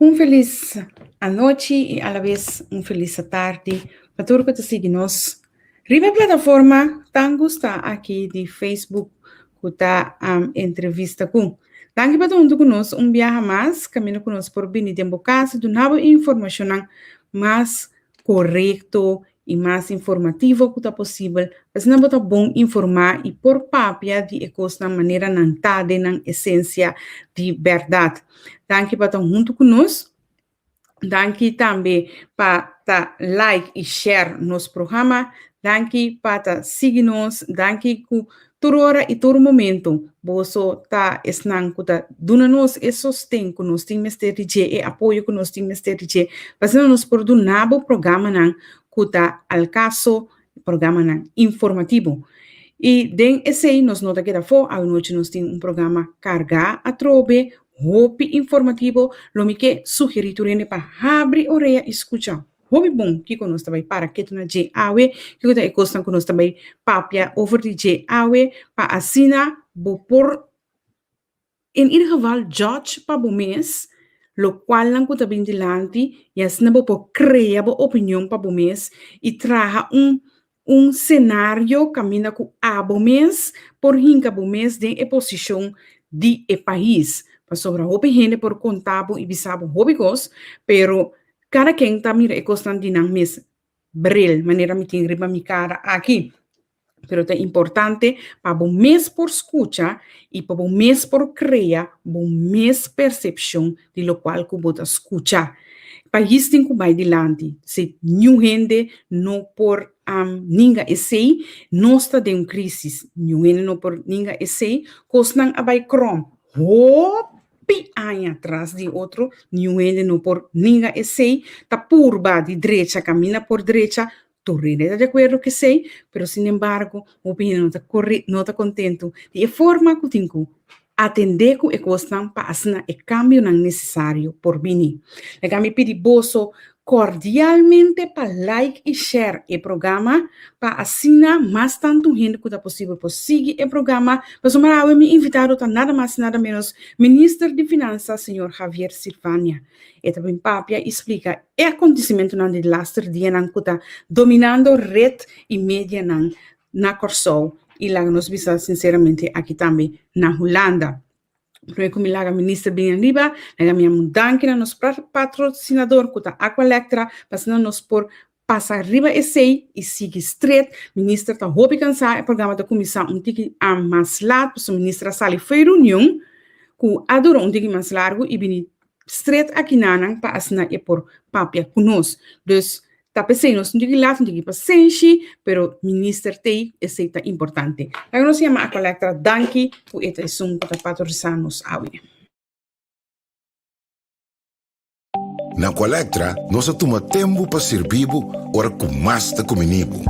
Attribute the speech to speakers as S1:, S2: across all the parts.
S1: Um feliz à noite e à la vez um feliz à tarde para todos que estão seguindo nós. Riba plataforma tango está aqui de Facebook que está entrevista com. Tangue para todo conosco viaje mais, caminho conosco por bem de casa, do nabo informação mais correto e mais informativo que é possível, mas não é bom informar e por papia de ecos na maneira não tá de na essência de verdade. Danke para estar junto conosco. Danke também para like e share nosso programa. Danke para seguir nos. Danke que toda hora e todo momento você está esnando que dona nos e sustém que nós temos e apoio que nós temos fazendo nos por do nabo programa não que está ao caso programa não informativo. E den esse nós nota que da fo a noite nós temos programa carga a trobe hopi informativo, lo que sugerir turene para abrir orelha e escutar. Hopi bom que conosco também para que tu na je awe, que tu é costa conosco também papia over de je awe para assina bo por in ieder geval judge para bo mês, lo qual não kuta bem dilante e assina bo por criar bo opinião para bo mês e traga cenário caminha com abo mês por hinca bo mês de posição de país. Sobre hopi gente por contabo e bisabo hopi gos, pero cada quem tá mira e costan dinang mes bril, maneira me tem riba mi cara aqui. Pero é importante para bom mês por escuta e para bom mês por criar bom mês percepção de lo qual que bota escuta. País tem que vai dilante. Se new gente não por ninga essay, nós está de crise. New gente não por ninga essay, costan abai krom. Anos atrás de outro, ninguém não por ninguém sei, tá purba de direita, camina por direita, tu rende de acordo que sei, pero sin embargo, o opinião não está contento. De forma que tem que atender com a questão para assinar o cambio não necessário por mim. Lega me pedir bolso cordialmente para like e share o programa, para assinar mais tanto gente que é possível para seguir o programa. Mas eu me invitado a nada mais nada menos ministro de Finanças, senhor Javier Silvânia. E também papia explica o acontecimento de lastro dia que está dominando rede e mídia na Corsol e lá nos visa sinceramente aqui também na Holanda. Porque como lá a ministra bem arriba, a minha mudança na nosso patrocinador, que é Aqualectra, passando nos por passar arriba esse e seguir straight. Ministra está hobby cansar, o programa da comissão tique a mais lado, porque a ministra sali foi reunião, que adorou tique mais largo e vini straight aqui na para assinar e por papia conosco. Dus tá pensando, nós não digo lá, não digo paciência, pero minister tei esse é importante. Agora nós chama a Aqualectra, danke por esta som para patrocinar nos awi.
S2: Na Aqualectra, nós toma tempo para servir ora com mais da comunibo.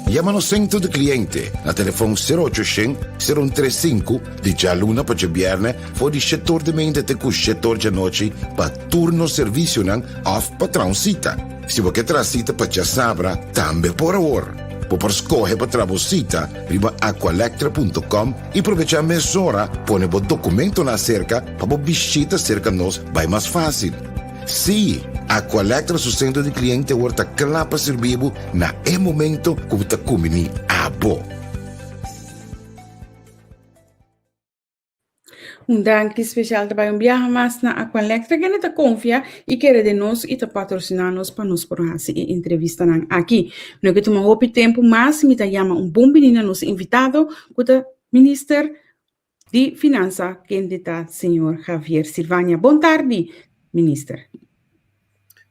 S2: Llama no centro de cliente na telefone 0800 035 de dia luna para viernes for di setor de mente até com setor de noite para turno serviço não off para transita. Se você transita para já sabra, também por hora. Por escolher para trabalhar, riba aqualectra.com e aproveitar a mesura, põe o documento na cerca para visita cerca nós vai mais fácil. Sim, Aqualectra sustento de cliente horta clapa servibo na momento que está comendo a bo.
S1: Dank especial para viajar mais na Aqualectra, que não confia e quer de nós e patrocinar nos para nos por fazer entrevista aqui. Não que toma hopi tempo, mas me chama bom menino nos invitado, que é ministro de Finanças, que é senhor Javier Silvânia. Boa tarde, ministro.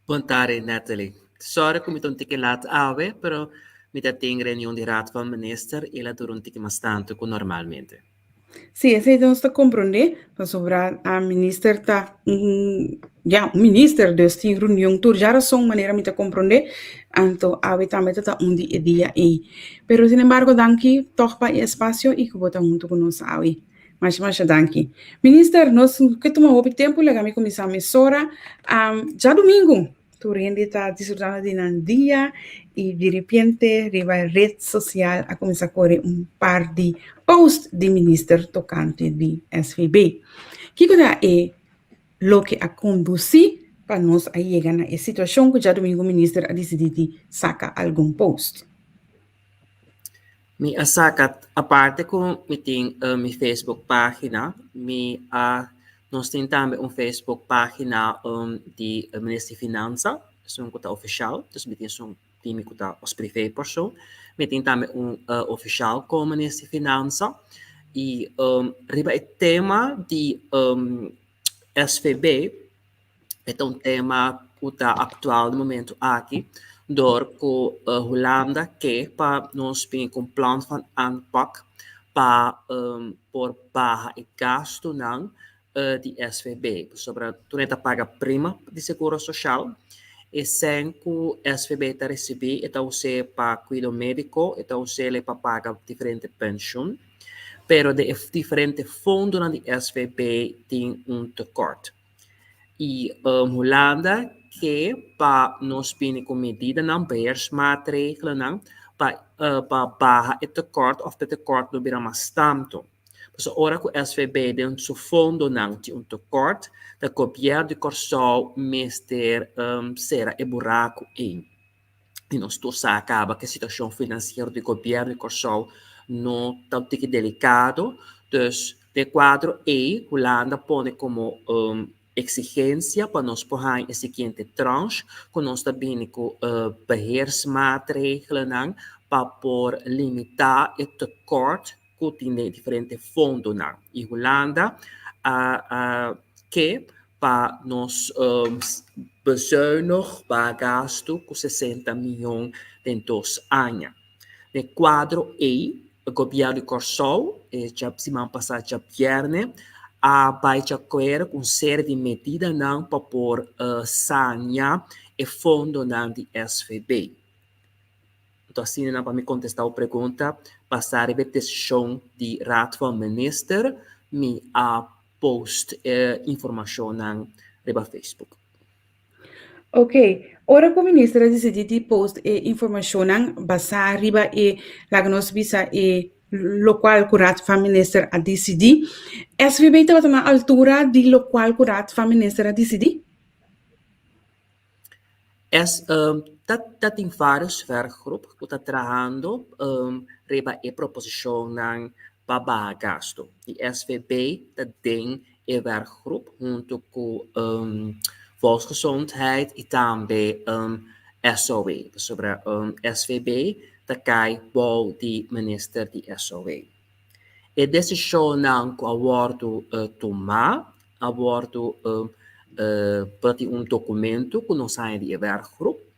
S3: Boa tarde, Natalie. Sorry que me estou te laat awe, pero me tenho reunião de raad van minister e la durante que mais tanto que normalmente.
S1: Sim, esse então está compreendendo, para sobrar a ministra está, ministro de esta reunião, tu já são maneira me compreender, então a também está dia aí. Pero sin embargo, danke toch para espaço e que botar junto com nós aí. Mas danke. Ministro, nós que tomamos o tempo, legami começar a mesora, já domingo. Tu rende está desfrutando de um dia e de repente riba a rede social a começar a correr par de posts de ministro tocante de SVB. Que é lo que a conduzir para nós aí chegar na situação que já domingo o ministro a decidir sacar algum post.
S3: Mi saca a parte com mi tem mi Facebook página, nós temos também Facebook página de Ministério de Finanças, é conta oficial, então mi tem time que os private person, mi tem também oficial com Ministério de Finanças e riba o tema de SVB é tema que está atual no momento aqui, door ko Holanda que para nós bem com plan van aanpak para por barra e gasto não de SVB. Sobre tu não paga prima de seguro social e sem que o SVB está receber então você para cuidado médico então você le para pagar diferente pension, pero de diferente fundo na de SVB tem tekort. E Holanda que para nós bem com medida não beheersmaatregelen não para barra het tekort of de tekort não virá mais tanto. Dus ora que o SVB tem seu fundo não tem tekort, de governo de Corsol mister será e buraco em. E nós todos acaba que a situação financeira do governo de Corsol não tão delicado, dus de quadro e Holanda põe como exigência para nós pôr a seguinte tranche, que nós também com beheersmaatregelen para por limitar o tekort que tem diferentes fundos. E Holanda que para nós bezuinig para gasto com 60 milhões em 2 anos. De quadro E, o governo de Corsol, já semana passada, já viernes, vai de acordo com série de medidas não para por sanear o fundo não de SVB. Então, assim, não para me contestar a pergunta, passar a decisão de raad van minister, me post informação não no Facebook.
S1: Ok, ora que o ministro decidiu post informação não basar riba e lá nós bisa e local curat van minister a decidir. SVB estava na altura de local curat van minister a decidir?
S3: Dat tem vários werkgroepen que estão trabalhando riba e proposição para gasto. E SVB tem e werkgroep junto com Volksgezondheid e também SOE. Sobre SVB da cai bol de minister de SOE. E decisão não que abordo tomar, abordo para documento que nós saímos de werkgroep.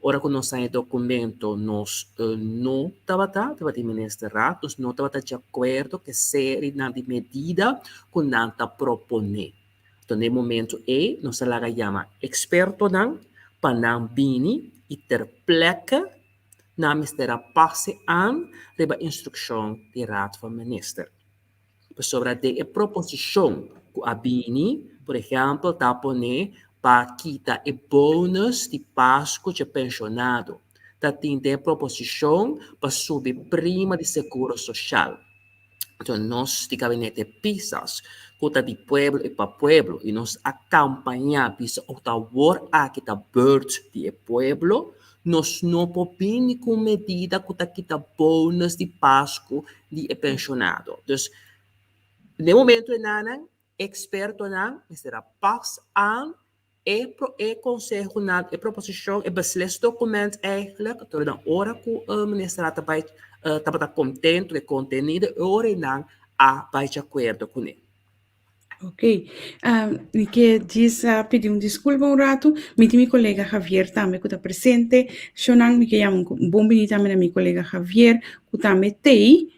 S3: Ora que nós saímos documento, nós não estava de ministerial, nós não estava de acordo que seria na medida que não está propondo. Então, no momento nós chama experto não, para não vir e ter pleca na ministério passe aan a instrução de raad van minister. Sobre a proposição que a Bini, por exemplo, está poner para quitar o bônus de Páscoa de pensionado. Está tendo a proposição para subir prima de seguro social. Então, nós, de gabinete PISAS, que de pueblo e para pueblo, e nós acompanhamos o favor aqui da birth de pueblo, nós não podemos com medida que quita bônus de Páscoa de pensionado. Então, no momento, não, experto não, será pas aan conselho na proposição, beslist document eigenlijk, door de hora que o ministro estava contente de conteúdo, ora não vai de acordo com ele.
S1: Ok. Que diz pedir desculpa um rato. Meu colega Javier também que está presente. Shonan, me chamo um bom bonito também meu colega Javier, que também tem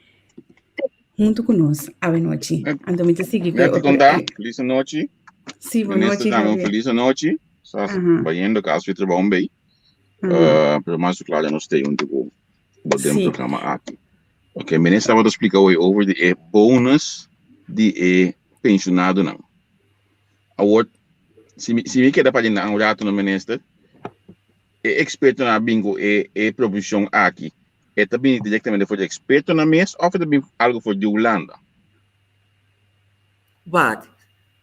S1: junto conosco. Boa noite. Então, me seguir.
S4: Feliz noite.
S1: Sim, boa noite, Javier.
S4: Feliz noite. Estás vendo que as vidas vão bem. Pero mais claro, nós temos um programa aqui. Ok, ministro, estava explicar hoje over de bônus de pensionado não. Agora, se me quer para dar um rato no ministro, experto na bingo proposição aqui, também diretamente for experto na mesa ou também algo for de Holanda?
S3: Wat?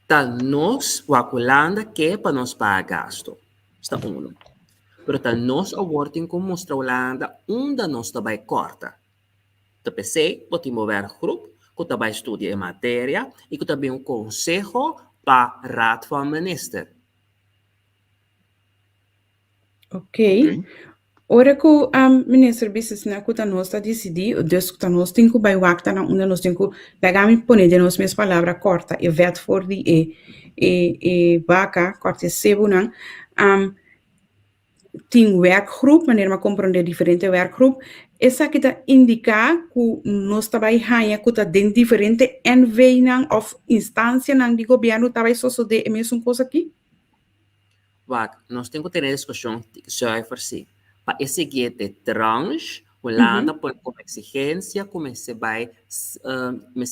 S3: tá nós, o Holanda, que para nós pagar gasto. Está um. Pero tá nós, a working como mostra Holanda, onde nós também corta. Tá pensei, pode mover grupo, que também estuda em matéria, e que também um conselho para raad van minister.
S1: Ok. Ora que o ministro business na kuta nós está decidir, dus kuta nós tem que vai wakta na onde nós tem que pegar me pôr de nós minhas palavras corta e vet for die e vaca corta sebo não tem werkgroep, wanneer we compreender diferente werkgroep, essa que está indicar que nós trabalhamos que está dentro de diferente NV of instância de governo trabalha só de a mesma coisa aqui?
S3: Nós temos que ter discussão sobre si. Para esse seguinte tranche, Holanda põe como exigência, como se vai, se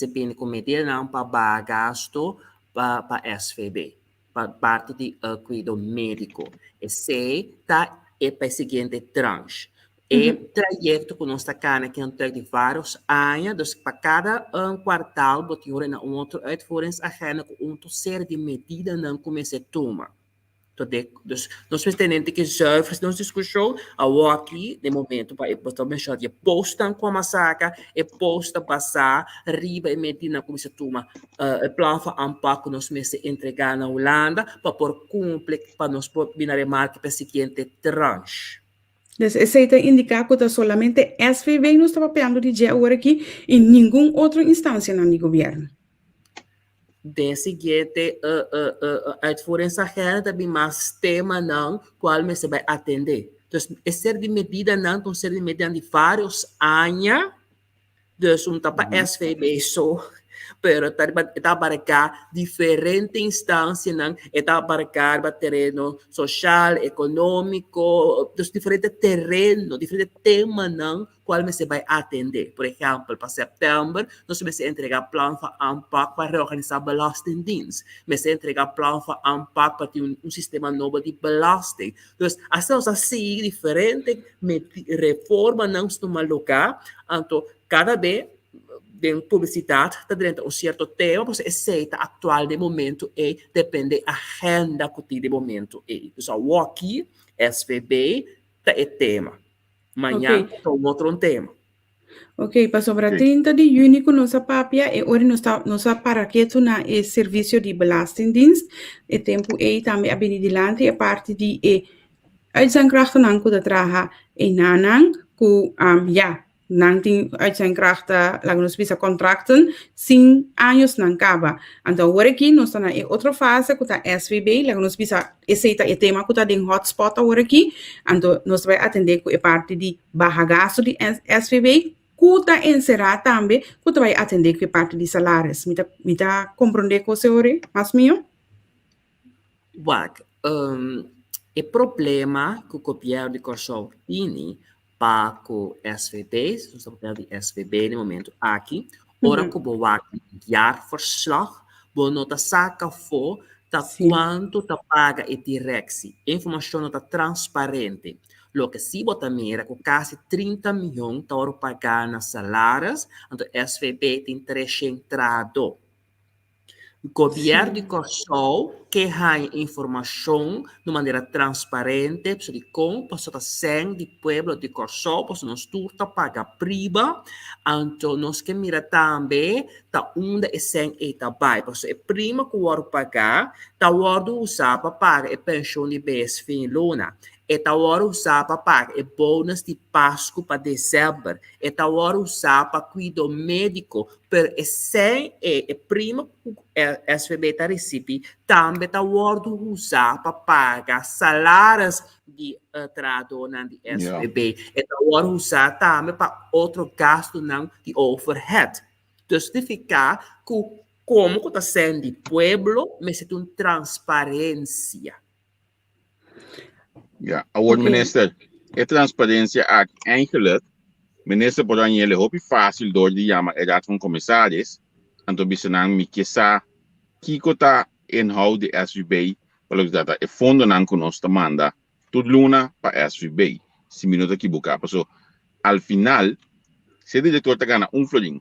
S3: pede como medida para gasto para SVB, para parte de cuidado médico. Esse está para o seguinte tranche. E trajeto que nós estamos aqui de vários anos, para cada quartal, botar uma outra uitvoeringsagenda com série de medidas que começa a tomar. Dus nós pretendemos que zuiver nos discussão, aqui, de momento, para também já de postam como a saca, e posta passar, riba e medina como se toma, o plano de aanpak que nós meses entregar na Holanda, para por cumprir, para nós binar marca para o seguinte tranche.
S1: Dus esse está indicar que está solamente SVB não está papelando de dia agora aqui e nenhuma outra instância no governo.
S3: De seguinte, uitvoeringsagenda também mais tema não, qual me se vai atender. Dus é ser de medida não, então ser de medida de vários anos, dus para SVB só, pero está para cá diferente instância não, está para cá terreno social, econômico, dus diferente terreno, diferente tema não, qual me se vai atender. Por exemplo, para setembro, nós vamos entregar plano de aanpak para reorganizar belastingdienst. Vamos entregar plano de aanpak para ter um sistema novo de belasting. Então, assim, diferente reforma não se toma lugar, então, cada vez de publicidade está dentro de um certo tema, porque esse atual de momento depende da agenda que de momento. Então, aqui, SVB, é tema. Amanhã, outro tema.
S1: Ok, para sobre 30 de junho, com nossa papia, e hoje nós para que tu na serviço de belastingdienst, e tempo também a benedilante, a parte de uitzendkrachten nan ku traha e nanang ku nang ting uitzendkrachten lagu nos bisa contracten 5 anos nan kaba. Então agora aqui nós estamos em outra fase que tá SVB, lagu nos bisa esse é o tema que tá em hotspot agora aqui. Então nós vai atender com a parte de barragaço de SVB, que tá encerrado também, que vai atender com a parte de salários. Me tá compreender com o senhor, mas meu?
S3: O problema que o governo de Corsol tem para o SVB, nós estamos falando de SVB no momento aqui, ora que o jaarverslag, o nota saca for, quanto tá paga e direção, informação não tá transparente. Lo que se bota mira com quase 30 milhões para pagar nas salários, então SVB tem 3 entrado. O governo de Corsol que há informação de maneira transparente, de como para ser do povo de Corsol, para nós turta paga priva, então nós que mira também da onde é sem e também, porque é prima que o pagar, da hora usar para pagar a pensão de BSF em Luna. É a hora usar para pagar bônus de Páscoa para dezembro. É a hora usar para cuidado médico. Pero sem prima que a SVB recebe, também a hora usar para pagar salários de trabalhador de SVB. É a hora usar também para outro gasto de overhead. Justificar que como está sendo de pueblo, mas é uma transparência.
S4: Ja, oude minister, a transparência eigenlijk, minister Bodan ele hopi fácil door de jammer erat van commissaris, en to bisenang mikesa kikota inhoud de SVB, welks dat e fondo nan konosta manda, tot luna pa SVB, si minuto ki buka. So, al final, se diretor ta gana flooding,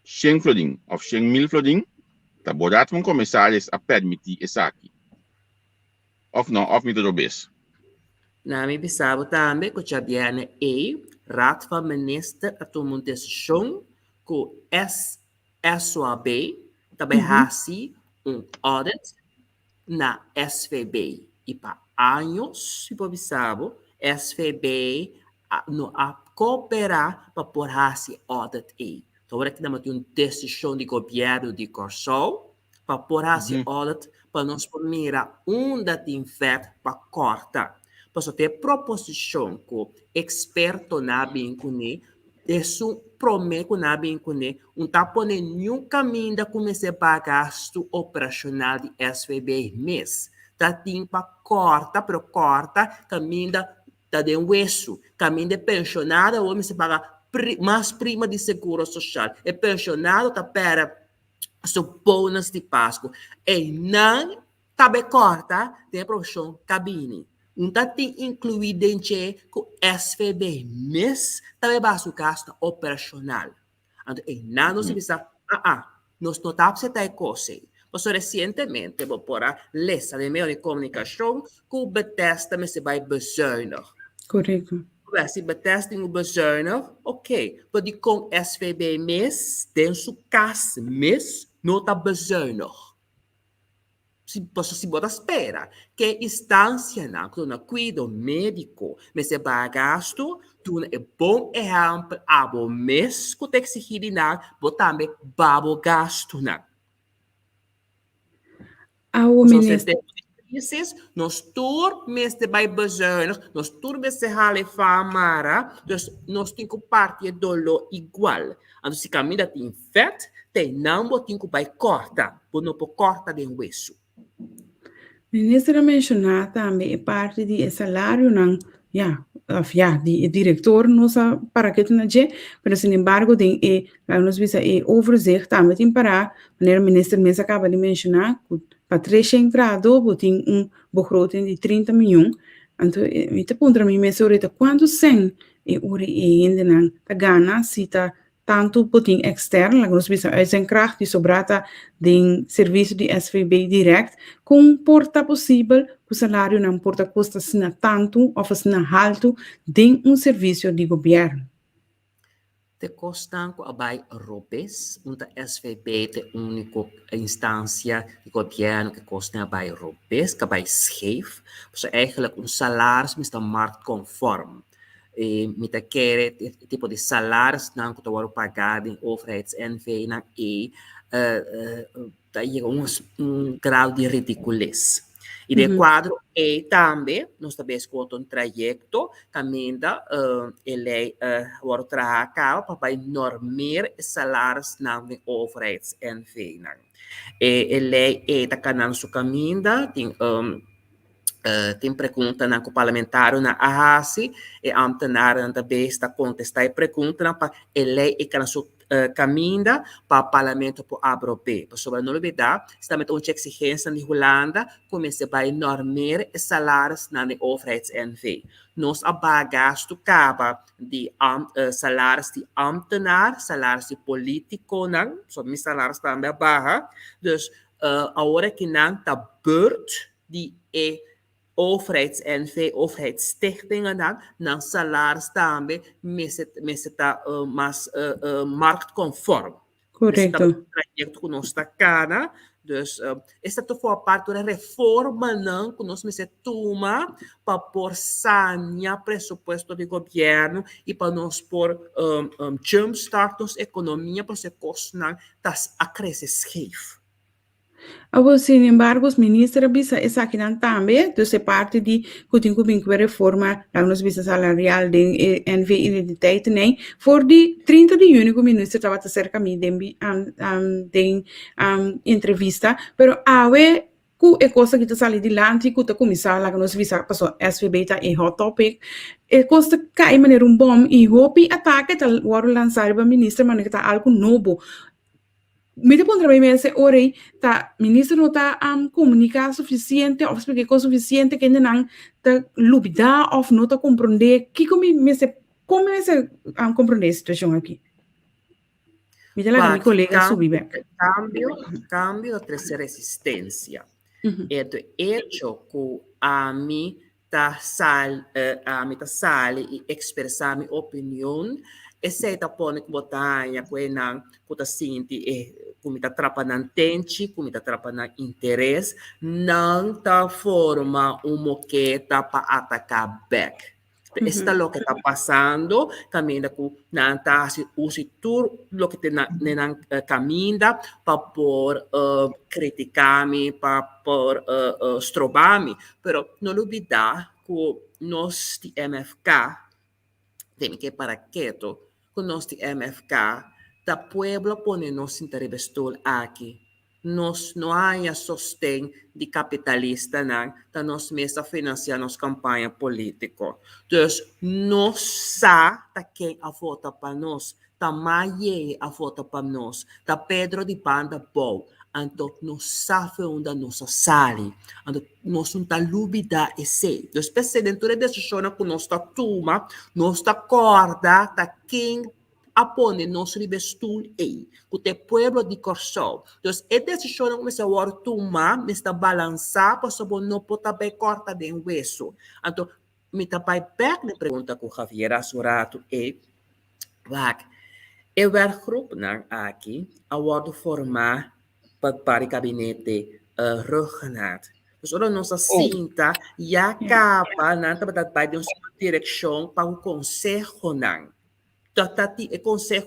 S4: 100 flooding of 100.000 flooding, tá bom, dat van commissaris a permitir isso aqui. Of não, of me tudo bem.
S3: Na mi bisabo também que já viene Raad van Minister a tomar uma decisão que SOAB também hasi audit na SVB. E para anos, se você sabe, SVB não a cooperar para por hasi audit aí. Então, agora que nós temos uma decisão de governo de Corsol para por hasi audit para nós mirar onde tem feito para cortar. Para ter proposição que experto na bem com isso promete que na bem com não tá pondo nenhum caminho da começar a gasto operacional de SVB mês. Tá tem para corta, pero corta caminho da de hueso, caminho de pensionado, o homem se paga mais prima de seguro social. E pensionado tá para seu bônus de Páscoa. E não tá bem corta, tem profissão cabine. Então, tem incluído em que o SVB mês também vai ser gasto operacional. Então, não se precisa, nós não estamos a coisa. Mas recentemente, vou pôr a lista de meio de comunicação que o Bethesda me se vai bezuinig.
S1: Correto.
S3: Se Bethesda o bezuinig, ok. Mas com SVB mês, tem sua casa mês, não está bezuinig. Se você espera que instância na cuido médico, mas se vai gasto, tu é bom exemplo a bom mês que tem que se girar, mas também babo gasto na.
S1: O ministro
S3: nós tur mês de vai bezuinig, nós tur mês de hale famara, dus nós tem que partir dolo igual. Então se caminha tem fet, tem não tem que vai corta, por não corta de hueso.
S1: O ministro mencionou também parte de salário não, de diretor nossa para que tu não je, mas sin embargo tem nós visa overzicht também tem para maneira o ministro mesmo acaba de mencionar para 3 entrado tem begroting de 30 milhões, então me te pergunta mim mesmo orita quanto sem ori ainda não tá gana se tá tanto botin externo, nós visa uitzendkracht die sobrata de serviço de SVB direct, com porta possível o salário não porta custa sina tanto ou sina alto de serviço de governo.
S3: Te costan com a bai Europes, onde SVB é a única instância de governo que custa a bai Europes, que a bai scheef, dus eigenlijk salário está marktconform. Met aquele tipo de salários não que eu pagar em overheids-NV daí grau de ridiculez. E de quadro também nós também escutamos trajeto caminda ele o trabalho para normar salários não em overheids-NV ele está canal sua caminda tem pergunta na parlamentar na AHASI e ambtenaar também está contestar e pergunta para ele e que sua caminda para o parlamento para aprovar. Sobre a novidade, estamos com exigência de Holanda como se vai normar os salários na overheids-NV. Nós abagasto caba de salários de ambtenaar, salários de político, não, sobre salários também barra. Dus a hora que não está beurt die overheids-NV, overheidsstichtingen dan salários também, mas está mais marktconform.
S1: Correto.
S3: Esse projeto que nós está cana, dus esta tu for parte da reforma não que nós se toma para por sanear presupuesto de governo e para nós por jumpstart nossa economia para se costar das a crescer scheef.
S1: Sin embargo, os ministros bisa aqui também, então é parte de que reforma da nossa visa salarial de NV identiteit nem, for de 30 de junho o ministro estava cerca de entrevista, pero awe ku é coisa que está saindo de lá, que está começando lá que nós visa passou SVB está em hot topic, é coisa que cai maneira bom e hope ataque tá o lançar para ministro mas que tá algo novo. Me te pondrá bem esse ora tá ministro não tá comunicar suficiente ou explicar coisa suficiente que ainda não tá lubida ou não tá compreender que como me se compreender a situação aqui. Mira lá, minha colega subiu.
S3: Cambio de resistência. É do hecho que a mim tá sale e expressar minha opinião, exceto pôr que botar que não que tá sente como tá atrapalhando tente, como tá atrapalhando interesse, não tá forma moqueta para atacar back. Isso é o que está passando, caminha com não tá usa tudo o que tem na caminha para por criticar-me, para por estrobar-me, pero não olvidar que nós de MFK tem que para quieto, que nós de MFK da pueblo pone nos interestou aqui. Nós não há sostém de capitalista, não, da nós mesma financiar nossa campanha política. Então, nós sabemos quem a vota para nós, da Maia a vota para nós, da Pedro de Banda Bom. Então, nós sabemos onde nós saímos. Então, nós não temos dúvida esse. Então, dentro da decisão que nós toma, nós acorda da quem apone nos ribestul ei, que te pueblo de Corsol. Então, a decisão começa a tomar, está balançar, para saber não pode bem corta de hueso. Então, me tapai back de pergunta com Javier Asurato e vac. Eu werkgroep aqui, a formar para o gabinete Ruggenaat. Dus ora nossa cinta já acaba na trabalhar de uma direção para o conselho não. Tati e conselho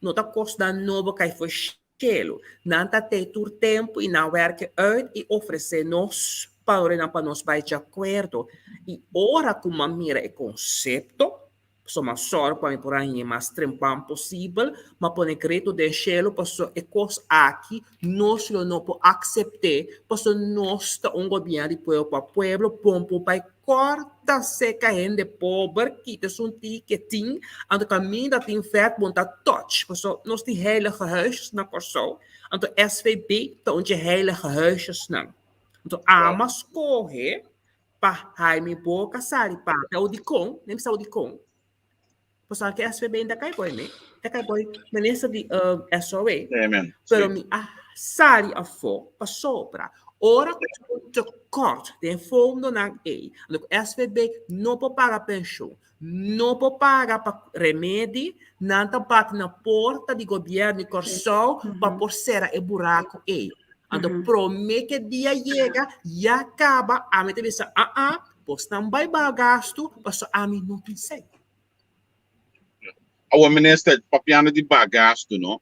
S3: não está custando novo que foi chelo. Não está tendo tempo e não werken uit e oferecer nos para nós vai de acordo. E ora como mira o conceito, soma só para por aí mais trempam possível, mas por necreto de chelo posso e coisa aqui nós não po aceitar, posso nós tá governo de pueblo para pueblo, pompo para corta seca gente pobre que te um ticketing aan de caminho da tem vet want dat touch, posso nós die heilige huisjes na Corsol, aan de SVB tá onde heilige huisjes não. Então amas correr para Jaime Boca Sari para o Dicon, nem precisa o Dicon. Pessoal que SVB ainda cai boi, né? Ainda cai boi, ministra de SOE. Pero me sari a fo, passou para ora que corte de fundo na E. O SVB não pode pagar pensão, não pode pagar para remédio, não está bate na porta do governo de Corsol para por ser o buraco E. Então, promete que dia chega e acaba, a mim te diz, pois não vai gasto, mas a mim não pensei.
S4: O ministro papiano de bagasto, não?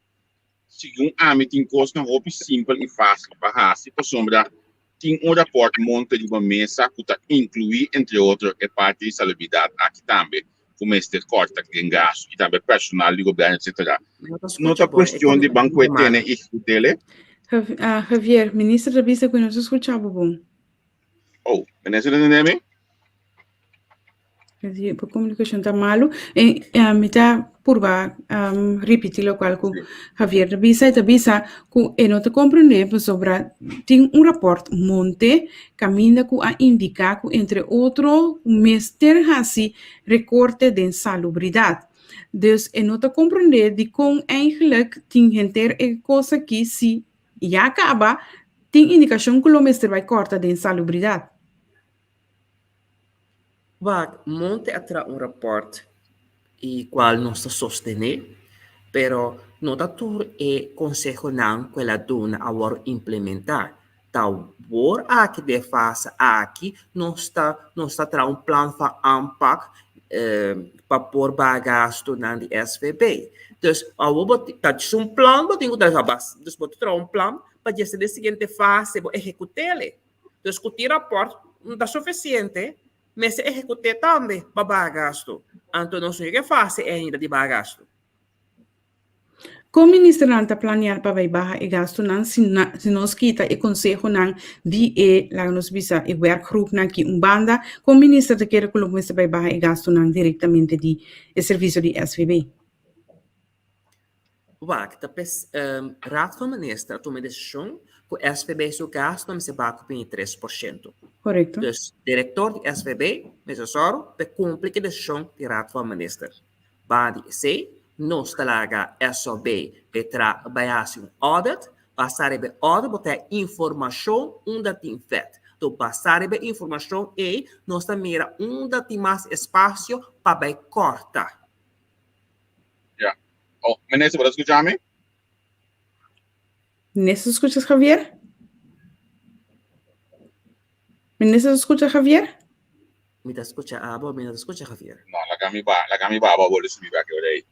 S4: Segundo a mim tem coisa não roupa simples e fácil para raça, por sombra tem rapport monta de uma mesa que está incluir entre outros a parte de salubridade aqui também, como este corte de gasto e também personal de governo, etc. Não está questão de banco etene e dele.
S1: Javier, ministro da Vista, que nós escutamos bom.
S4: Oh, ministro da Neme?
S1: A comunicação está malo. Me está por repetir o qual com Javier da Vista que não te compreende sobre tem rapport monte caminha com a indicar que entre outro mestre assim recorte de salubridade. Dus não te compreende de como eigenlijk tem gente coisa que se já acaba tem indicação que o mestre vai cortar de insalubridade.
S3: Vai, monte atra rapport e qual não está sostener, pero não está tudo e conselho não que ela dona a war implementar. Tal war aqui de fase aqui não está tra plano para aanpak para pôr bagasto na de SVB. Dus dat is plan, wat tem que dar base. Dus botar plan para já ser seguinte fase, executar. Dus o rapport não está suficiente. Mas executar também para bagasto. Então, não sei o que faz ainda de bagasto.
S1: Como o ministro está planeando para baixar o gasto, se nós quita o conselho de lá nos visa o werkgroep aqui banda, como o ministro quer que o ministro vai baixar o gasto diretamente de serviço de SVB?
S3: Wacht, de Raad van Ministers tomou decisão que o SVB seu gasto não se bate com 3%.
S1: Correto.
S3: Dus diretor do SVB, necessário, cumpre a decisão do Raad van Ministers. Badi C, nós talaga SOB e trabalhar um audit, passar a audit, botar informação onde tem feito. Então, passar a informação e nós também onde tem mais espaço para cortar.
S4: Yeah. Oh, minister, pode escutar-me?
S1: Ministro, escuta, Javier? Ministro, escuta, Javier?
S3: Me escuta, me escuta, Javier?
S4: Não, la cami ba, vou subir aqui, olha aí.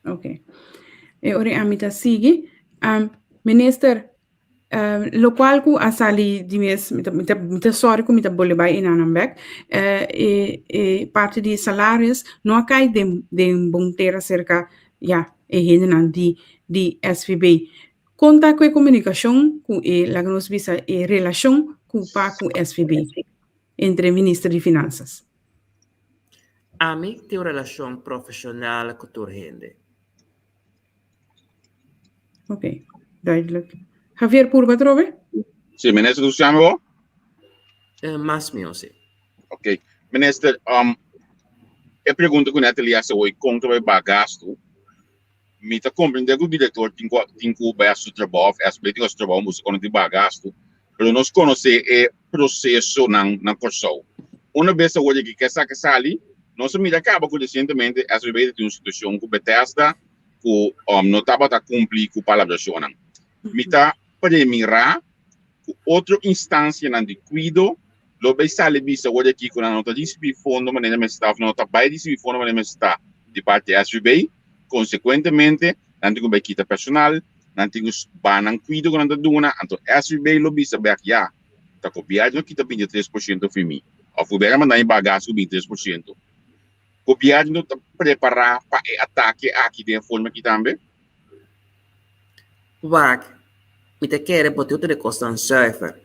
S1: Ok. E ora, a mita sigue. Minister, lo qual ku asali di mes mita sorry ku mita bole bai in anambek parte di salários não cai de bom ter cerca henen di SVB conta com a comunicação com la que nos visa relação com SVB entre ministro de finanças.
S3: A mim tem uma relação profissional com o rende.
S1: Ok, duidelijk. Javier, por trove?
S4: Sim, minister, tu chama o?
S3: Mas meu, sim.
S4: Ok. Minister, eu pergunto com a Natalia se hoje conta vai gasto. Me tá compreendendo que o diretor tem que vai seu trabalho, SBT tem o trabalho, mas quando tem gasto, mas nós conhecemos o processo na corção. Uma vez que hoje que essa ali, nós me acaba com recentemente a SBT tem uma instituição que Bethesda que não estava a cumprir com a palavra não. Me tá para mirar outra instância na de cuido, lo vai sair bisa hoje aqui com a nota de fundo maneira me está não tá vai de fundo maneira me está de parte SBT. Consequentemente, não tem que quitar personal, não tem que banan cuido com a duna, então SBT lo bisa back já, tá copiado no quita 23% fimi, ou fuber mandar em bagagem 23%. Copiado no preparar para ataque aqui de forma que também.
S3: Wag, me te quer botar outra coisa server,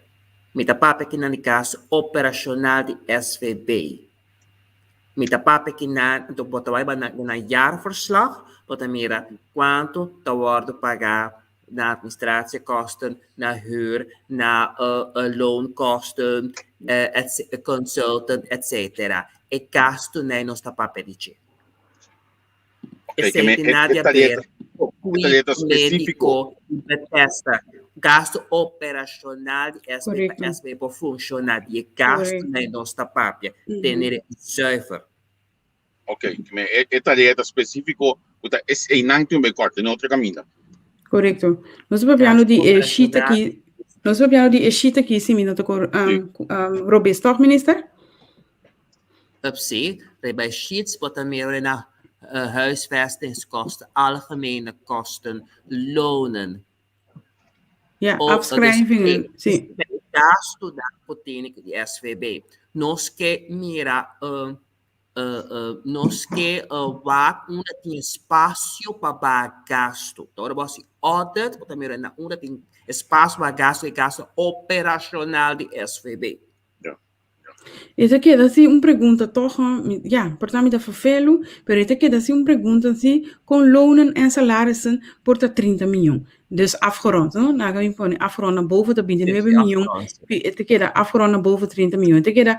S3: me te papo aqui no caso operacional de SVB. Me te papo aqui então botar na jaarverslag, botar mira quanto tá worden pagar na administratiekosten, na huur, na loonkosten, consultant, etc. E gasto nem nos tá papo dizer. E sem nada a ver com o médico Bethesda. Gasto operacional de SBB para funcionar. E gasto nem nos tá papo. Ter server.
S4: Ok, é tarefa específico, é não tem corte, não outra caminho.
S1: Correto. Nós vamos de sheet aqui. Nós vamos de sheet aqui, sim, minuto com Robes, toch, minister?
S3: Sim, bij sheets wordt er meer naar huisvestingskosten, algemene kosten, lonen.
S1: Ja, afschrijvingen. Sim.
S3: Gasto da potência de SVB. Nós que mira nós que tem espaço para gasto. Então, você audit, também tem espaço para gasto e gasto operacional de SVB.
S1: Essa aqui é assim pergunta, toch, portanto, da fafelo, pero essa aqui é assim pergunta assim, com lonen en salarissen por 30 miljoen. Dus afgerond, no? Nou, gaan we afgerond naar boven, dat 29 miljoen. Essa aqui é afgerond naar boven 30 miljoen. Essa aqui é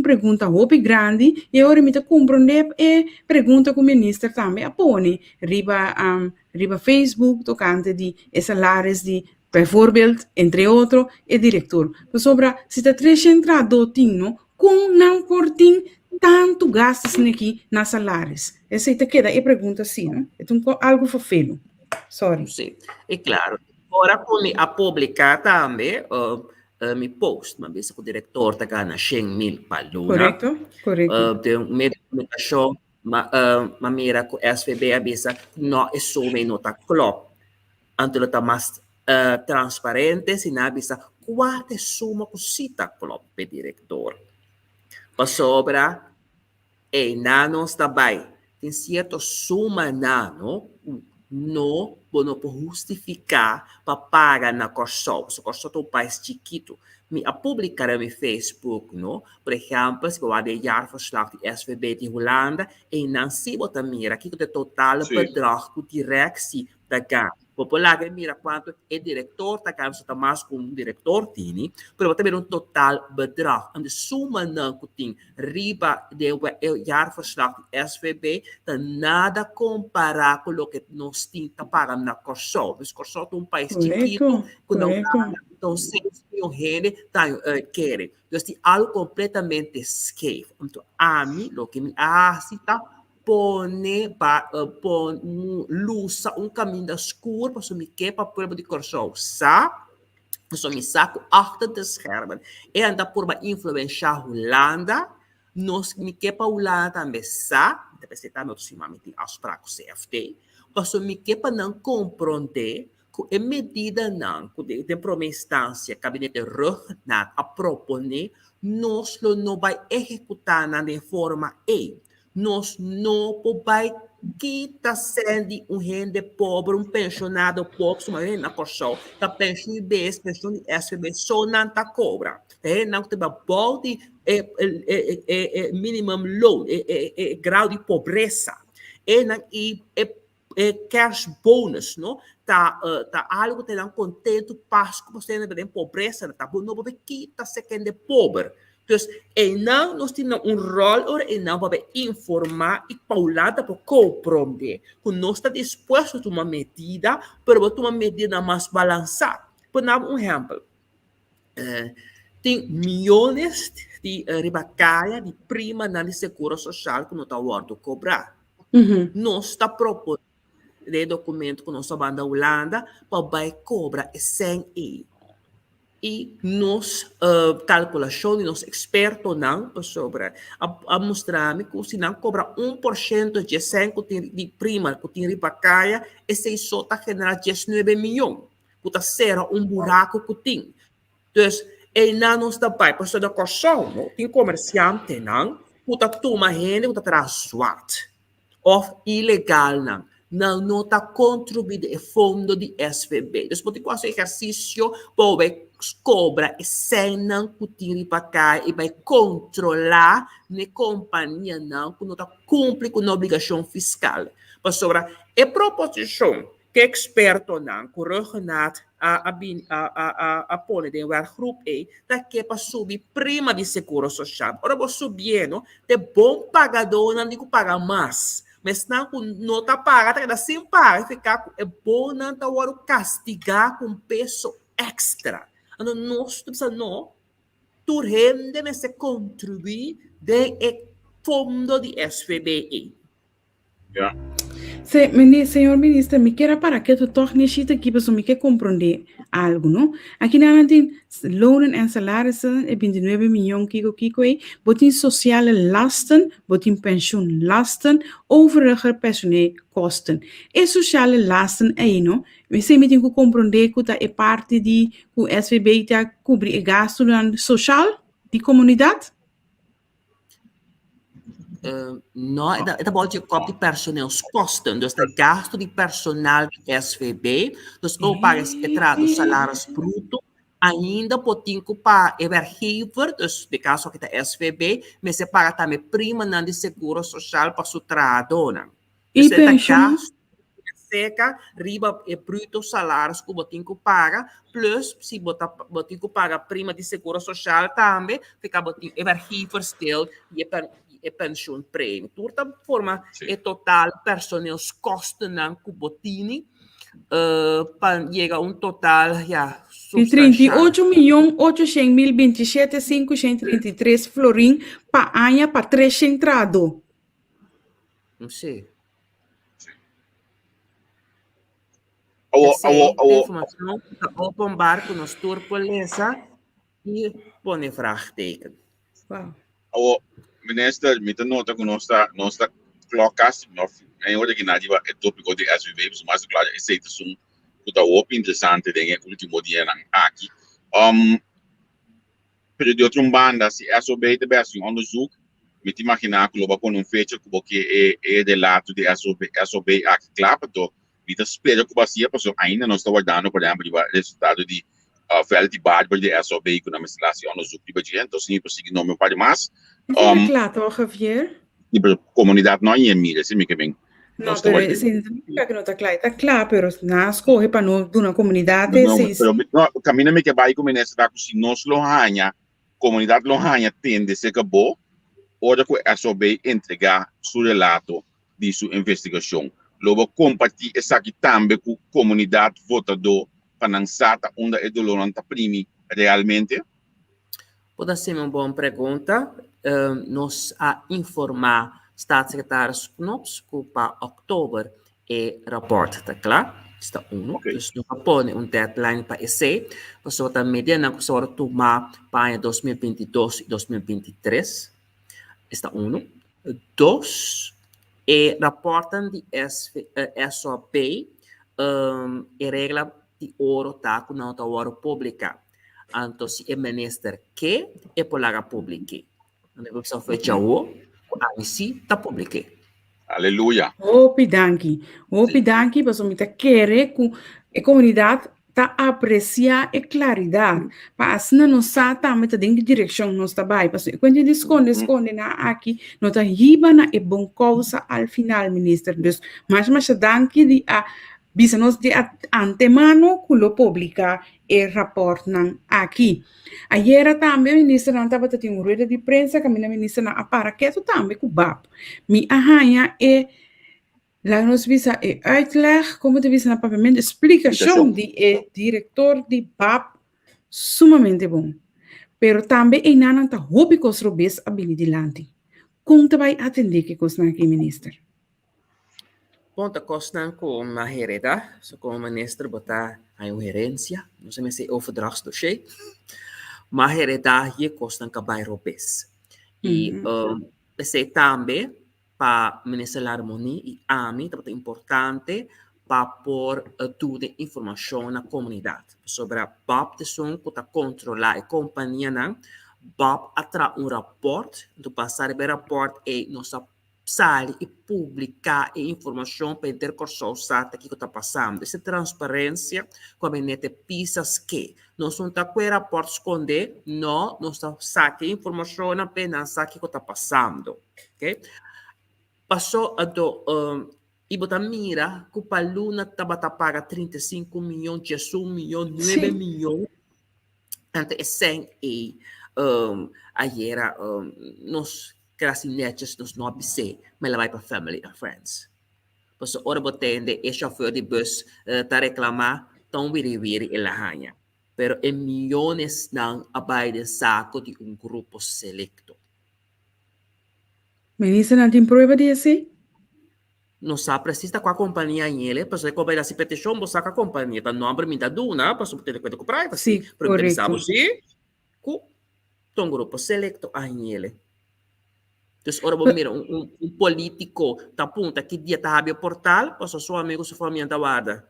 S1: pergunta hopi grande, e agora me compreender e pergunta com o ministro também, apone, riba Facebook, tocante de salários de bijvoorbeeld, entre outros, e diretor. Sobre se está centrado com não cortem tanto gastos aqui nas salários. Essa queda é pergunta assim, né? É algo fofelo. Sorry.
S3: Sim, é claro. Agora, a publicar também, me post, uma vez que o diretor está ganhando 100 mil para Luna.
S1: Correto.
S3: Tem um meio de comunicação, uma mira com o SVB, avisa, não é só uma nota club. Então, está mais transparente, se não avisa qual é suma cosita club para o diretor. Para sobra, nanos também. Tem certa suma nano, não pode justificar para pagar na corção. Se a corção é um país chiquito, me a publicar no Facebook, no? Por exemplo, se eu há de jaarverslag de SVB de Holanda, e não se bota mira aqui o total bedrag que direto da GAP. Popular que mira quanto é diretor, tá cá, você tá mais com um diretor, tini, pero também um total bedrag. En de suma não que tem riba de jaarverslag do SVB, tá nada comparar com o que nós temos tá pagando na Corsol. Mas Corsol é um país chiquito, que não paga, então 6 mil reais, tá, querem. Então, tem algo completamente esquerdo. Então, a mim, o que me tá pone luz caminho escuro para me que para prova de corso sa so me saco achter de schermen e anda por uma influência Holanda nos me que para Holanda também sa deve ser também ultimamente afspraak CFT para me que para não compreender que é medida não que de primeira instância gabinete regnat a proponer nós não vai executar de forma nós não podemos quitar sendo rende pobre, pensionado pobre, uma renda na corção, da pensão IBS, pensão de SVB, só não tá cobra. Não tem bom de minimum loan, grau de pobreza. Cash bonus, não? Tá algo que não contento, passo que você não tem pobreza, tá bom, não pode quitar sendo pobre. Dus não nós temos rol e não para informar e paulada para compreender que nós está disposto a tomar medida, para tomar medida mais balançada. Por exemplo, tem milhões de ribacaia de prima na seguro social que não está a cobrar. Nós está propondo de documento que nós banda Holanda para cobrar 100 euros. E nós calculação, nós expertos não sobre a mostrar que se não cobra 1% de 100 de prima que tem ribacaia, esse só está generando 19 milhões. Que será buraco que tem. Então, não está para pessoa da corção, tem comerciante não, que toma gente que traz SWAT ou ilegal não está contribuindo ao fundo de SVB. Então, pode fazer exercício para cobra e sem não cutir para cá e vai controlar na companhia não que não está cumprindo com a obrigação fiscal. Mas sobre a proposição que experto não que Regnat a pôr de grupo E daqui para subir prima de seguro social. Ora vou subir não de bom pagador não digo pagar mais. Mas não está pagando, está sem pagar, ficar é bom não tá hora castigar com peso extra. Então nós não tu rende nesse contribuir de fundo de SVB.
S4: Ja.
S1: Senhor ministro, me quero para que tu necessita aqui para me compreender algo, não? Aqui na tem lonen en salarissen, 29 miljoen kiko botin sociale lasten, botin pensioenlasten, overige personeelkosten. E sociale lasten não? Você me tem que compreender que é parte de o SVB tá cobrir gasto social de comunidade?
S3: Não, é bom de cobrir de personeelskosten, então o gasto de personal de SVB, então o paga os salários brutos, ainda potinho para o werkgever, dus de caso que é SVB, mas você paga também prima de seguro social para o trabalhador.
S1: E pensão?
S3: Seca, riba e bruto salários que o botinho paga, plus se botinho paga prima de seguro social também, fica botinho e werkgever stil e pensioen prêmio. Toda forma é total personeelskosten que o botinho chega a total
S1: de 38.800.027.533 florim para ano para 3 entrado.
S3: Não sei. Informação open bar com nós turpolesa e põe vraagteken.
S4: Wow. Minister, met een nota que nós está colocando, em ordem que nada é tópico de SVB, mas claro, esse é um que interessante, né, o último dia aqui. Pero de outra banda, se SVB te bem onderzoek, met imaginar que logo com fecha que é de lado de SVB aqui claro, então kita espera que bacia pessoa ainda não está guardando, por exemplo, o resultado de veldebate de SVB com a legislação onderzoek die budget, então sim, por seguir nome para mais.
S1: Claro, Javier.
S4: Die comunidade não é minha, se me que bem.
S1: Não, pero isso não significa que não está claro, pero na escola para não de uma comunidade
S4: pero camina me que vai com ministra se nós lohanha comunidade lohanha tende se que bo ora que a sobe entregar seu relato de sua investigação logo compartilhar essa aqui também com comunidade votador para não sata onde é dolor anta primi realmente.
S3: Pode ser uma boa pergunta. Nós a informar staatssecretaris Knops para outubro e rapport, tá claro? Está um.
S4: Okay.
S3: Dus nós põe deadline para esse. Nós vamos medir na coisa tomar para 2022 e 2023. Está um. Dois, e rapporten de SOP e regra de ouro tá com nota ouro pública. Então, se é minister que é polaga pública. Não precisa fechar o si tá pública.
S4: Aleluia.
S1: Opidanki, mas me querer que a comunidade tá apreciar a claridade. Para assim não sabe também em que direção nós está vai. Quando ele esconde na aqui, nós tá riba na é bom causa ao final, ministro. Mas danke de a bisa-nos de antemano que lo publica e reportam aqui. Ayer também o ministro não estava tendo uma rueda de prensa, que a ministra não para que isso também com o BAP. Me arranha e lá nos visa e uitleg, como te visa na papiamento, explicação de diretor de BAP sumamente bom. Pero também em nada tá hobby que os robês habilidade. Como te vai atender que coisa aqui, ministro?
S3: Ponto kostan com uma hereda, so como o ministro botar aí uma herência, não sei se é overdragsdossier, mas hereda hier kostan kabay robes. E pensei também para o ministro da Harmonia e a mim é importante para pôr toda a informação na comunidade sobre a BAP de som que está controlar a companhia não BAP atrai rapport, do passar o rapport e nossa sai e publicar a informação para intercursão sata que está passando. Essa transparência, como a gente pisas que nós não está com o rapport esconder, não, nós está saque informação apenas que está passando. Okay? Passou a do e botar mira que o Paluna estava paga 35 milhões, 18 milhões, 9 milhões. Então, é 100 e aí era nós classinetes nos nobres, mas ela vai para family and friends. Pois a hora botende e chauffeur de bus tá reclamar, tão viri e lahanha. Pero em milhões não abaixo saco de grupo selecto.
S1: Ministro, não tem prova disso?
S3: Não sabe precisa com a companhia em ele, pois é como ele se petição, você saca a companhia, tá nome me dá duna, pois você tem que com privacy.
S1: Sim,
S3: correto. Precisamos sim, com grupo selecto em ele. Então, ora, mira, político tá aponta que dia tá abre o portal, pois seu amigo se for minha guarda.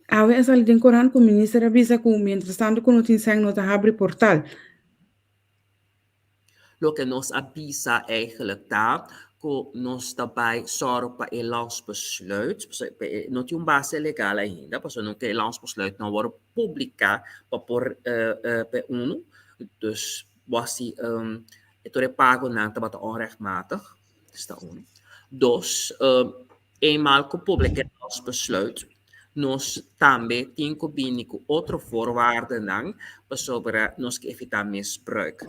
S1: A vez ali tem Coran que o ministro avisa que mientras tanto que não tem sangue não tá abre portal.
S3: Lo que nos avisa eigenlijk tá que nós também só para o langsbesluit, não tem base legal ainda, porque não tem langsbesluit não wordt publicar para por uno, dus was die het repago não estava onrechtmatig, está um. Dos, eenmaal que publica o langsbesluit, nós também temos que binnen com outra voorwaarde não, sobre nós que evitar misbruik.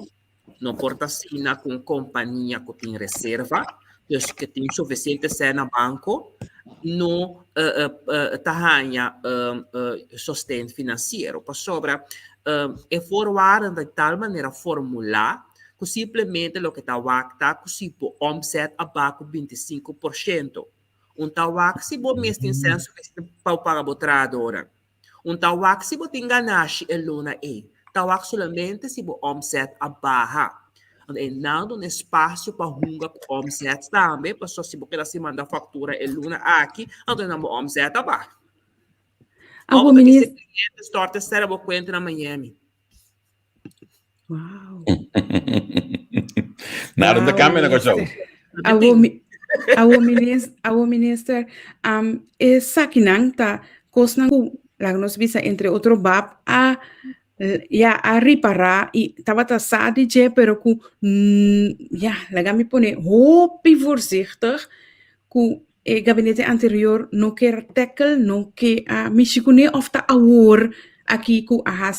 S3: Não importa se com companhia que tem reserva, dus que tem suficiente ser na banco, não ganha sustento financeiro. Sobre é voorwaarde de tal maneira formular que simplesmente o que está wacta que se pode omzet abaixo 25%. Tawak se você mesmo tem senso para pagar o trabalhador. Tawak se você tem ganache e luna e tawak solamente se você omzet abaixo. E não um espaço para hunga com omzet também, para só se você se manda fatura e luna aqui, então não omzet abaixo.
S1: O ministro
S3: storte será o conta na Miami.
S1: Uau.
S4: Nada da câmera, cachorro.
S1: O ministro é sakinang ta kosnang lang nos visa entre outro bab a reparar e tava tassado je pero ku lagami pone hopi voorzichtig que o gabinete anterior não quer tackle, não quer mexer of ta awor aqui que há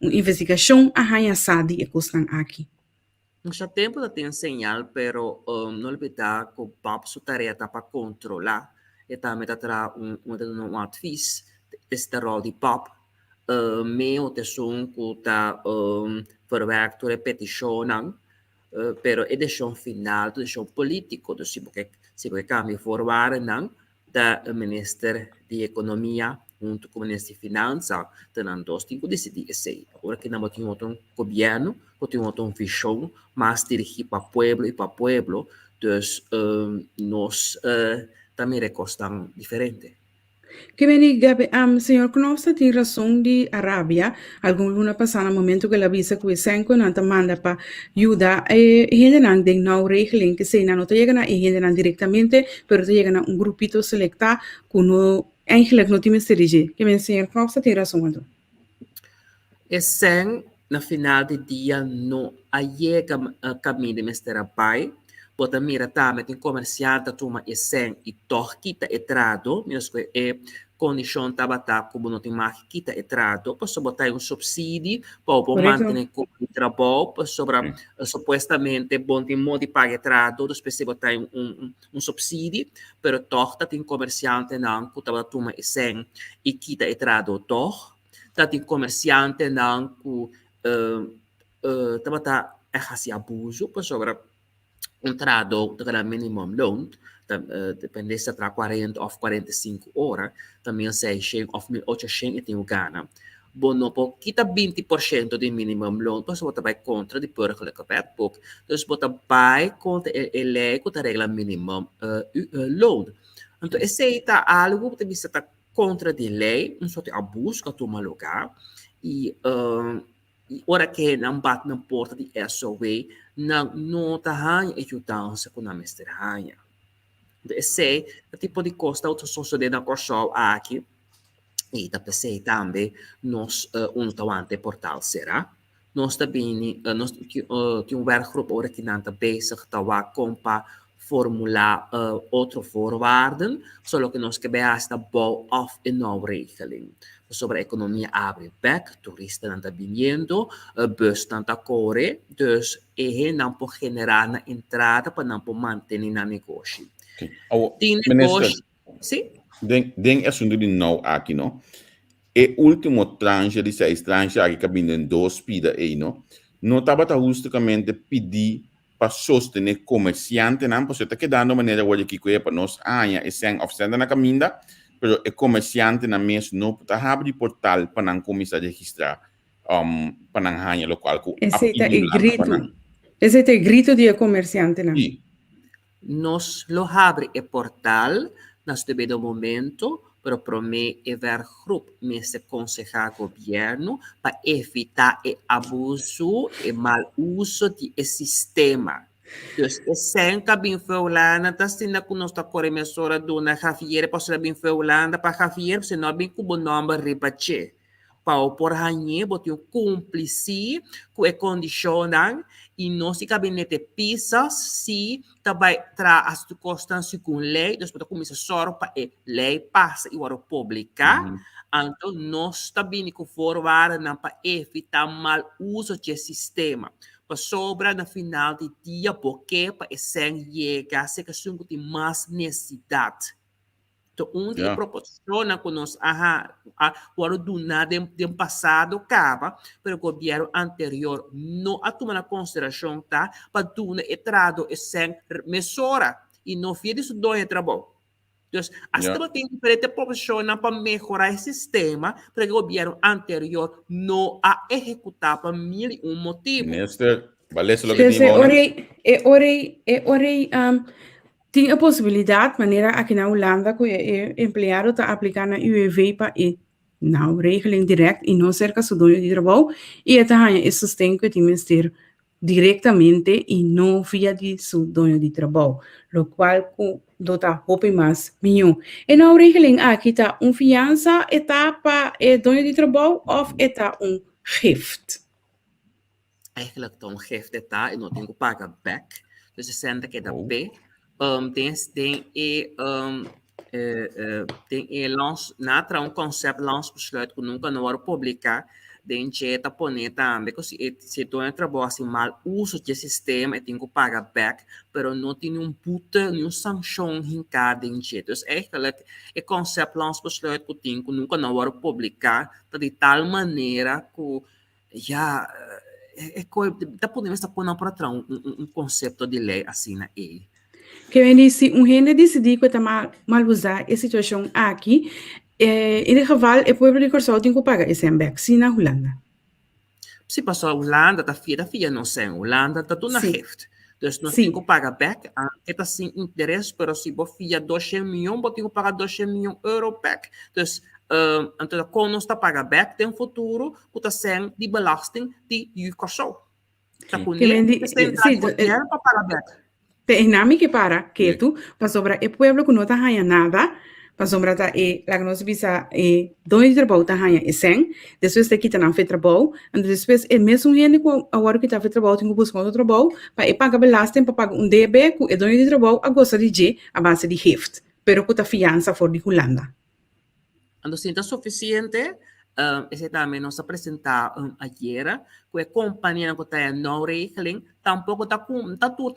S1: uma investigação a sadi e custam aqui.
S3: Nesse tempo da tem señal, pero não olvidar que o papo sua tarefa para controlar e também dar um advies deste rol de pop meio te som que está verwerkt repetition pero é decisão final, decisão político, dus se você cambia voorwaarden da minister de economia junto com o ministro de finanças, tenham dois tipos de decidir esse. Agora que nós temos um governo, temos uma visão mais dirigida para o pueblo e para o pueblo, dus nós também recostamos diferente.
S1: Que veni Gabi, senhor Knofsta tem razão de Arábia, algum luna passada momento que ela visa que o senco não te manda para ajudar e gente não tem não regeling que se não te chega na e gente não diretamente, pero te chega na um grupito selecta que no eigenlijk não tem dirigir. Que veni senhor Knofsta tem razão então.
S3: E sem na final do dia não chega caminho de mestre pai. Bota mira também tem comercial da turma e sem e torquita entrado, menos que é condição tabata como não tem mais quita entrado, posso botar subsídio para manter o trabalho, sobre supostamente bom tem modo de pagar entrado, depois você botar subsídio, pero torta tem comerciante não que tabata turma e sem e quita entrado tor, tem comerciante não que tabata é assim abuso, sobre entrado do minimum loan, depende se tra 40 ou 45 horas, também 600 ou 1.800 tem o gana. Bom, não pode quitar 20% do minimum loan, pois você vai contra de burgerlijk wetboek. Dus você vai contra a lei que regula minimum loan. Então, esse é algo que você está contra a lei, um sorte de abuso que toma lugar, e ora que não bate na porta de SOE, não está ganhando ajudança com a mestra ganha. Esse é o tipo de coisa que sucede na Corsol aqui, e também nós ante portal será. Nós também temos um werkgroep ora que não está bezig com formular outro voorwaarden, só que nós queremos a bouw af en nou regeling. Sobre a economia abre back, toeristen não estão vindo, bus não está corre, dus não pode generar na entrada para não pode manter na negócio.
S4: Tem negócio,
S3: sim?
S4: Den assunto de não aqui, não? E último tranche de 6 tranches aqui que vem em 2 pida aí, não estava justamente pedir para sostener comerciante, não, porque está quedando maneira hoje que para nós e sem oferecendo na caminda, pero o comerciante na mês não está abrindo portal para não começar a registrar para não ganhar local.
S1: Esse é o grito de comerciante, não?
S3: Sim. Nós lo abre o portal nesse devido momento, pero promete haver grupo nesse conselho governo para evitar o abuso e mal uso de sistema. Então, sempre bem falando, está sendo que nós está correndo a hora do na Javier, posso bem falando para Javier, se não bem como nome rebater. Para por ganhar, botar um cúmplice com a condição e nós se gabinete pisas se também traz as circunstâncias com lei, depois começa só para a lei passa e o publicar. Então nós também com forward para evitar mal uso do sistema. Para sobra no final do dia, porque para sem chegar se que tem mais necessidade. Então, onde proporciona que nós agora do nada de passado acaba, mas o governo anterior não a tomar na consideração para do entrado e sem mesura e não fez isso do trabalho. Então, hasta tem diferente proporciona para melhorar o sistema, para o governo anterior não a executar por mil e um motivo.
S4: Minister, valeu lo que
S1: tem a possibilidade, maneira aqui na Holanda, que o empregado está aplicando na UWV para não regeling direct e não cerca do dono de trabalho, e está ganhando esse sustento que tem que ter diretamente e não via de seu dono de trabalho, o qual dota roupa mais melhor. E na regeling aqui está fiança, está para o dono de trabalho ou está gift?
S3: Eigenlijk een gift está e não tem que pagar back. Dus ze sente que dá B. natra um conceito lansbesluit que nunca não era publicar den jeta pone também que se tu entra assim mal uso de sistema tem que pagar back pero não tem puta nenhum sanção hincada den jeta então eigenlijk é conceito lansbesluit que tem que nunca não era publicar de tal maneira que já tá podendo estar pondo para trás conceito de lei assim na ele
S1: que vem disse gente decidir que está mal usar a situação aqui in ieder geval o povo de Corsau tem que pagar esse vacina na Holanda.
S3: Se passou a Holanda, tá filha não sei, Holanda tá tudo na gift. Dus nós temos que pagar back, está sem interesse, pero se você filha 200 milhões, você tem que pagar 200 milhões euro back. Dus então, quando nós está pagar back, tem um futuro que está sem de belasting de Corsau. Tá com ele, tem dinheiro para pagar back.
S1: Tem nome que para que tu, para sobrar o povo que não está ganhando nada, para sobrar tá lá que nós visa dois trabalho tá ganhando sem, depois tem que tá não fez trabalho, e depois é mesmo gente que agora que tá fez trabalho tem que buscar outro trabalho, para pagar belasting, para pagar DB, que é dois de trabalho, a gosta de G, a base de gift, pero que tá fiança for de Holanda.
S3: Então, se é suficiente, esse também nós apresentamos ayer, que a companhia que está não regeling, tampouco está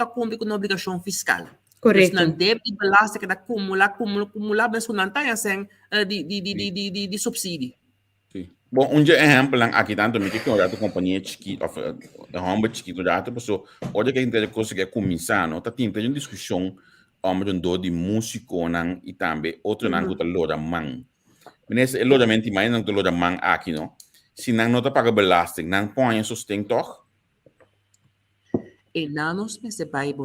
S3: cumprindo com a obrigação fiscal.
S1: Correto.
S3: Não deve belasting que está acumular, mas não está assim de subsídio.
S5: Sim. Bom, exemplo aqui tanto me que a companhia chiquita, a hamba chiquita já a pessoa, olha que a gente consegue começar, não? Tá tendo uma discussão de músico não e também outro não que tá loja man. Mas é lojamento mais não que loja man aqui, não? Se não tá paga belasting, não põe sustento toch?
S3: En na nos bij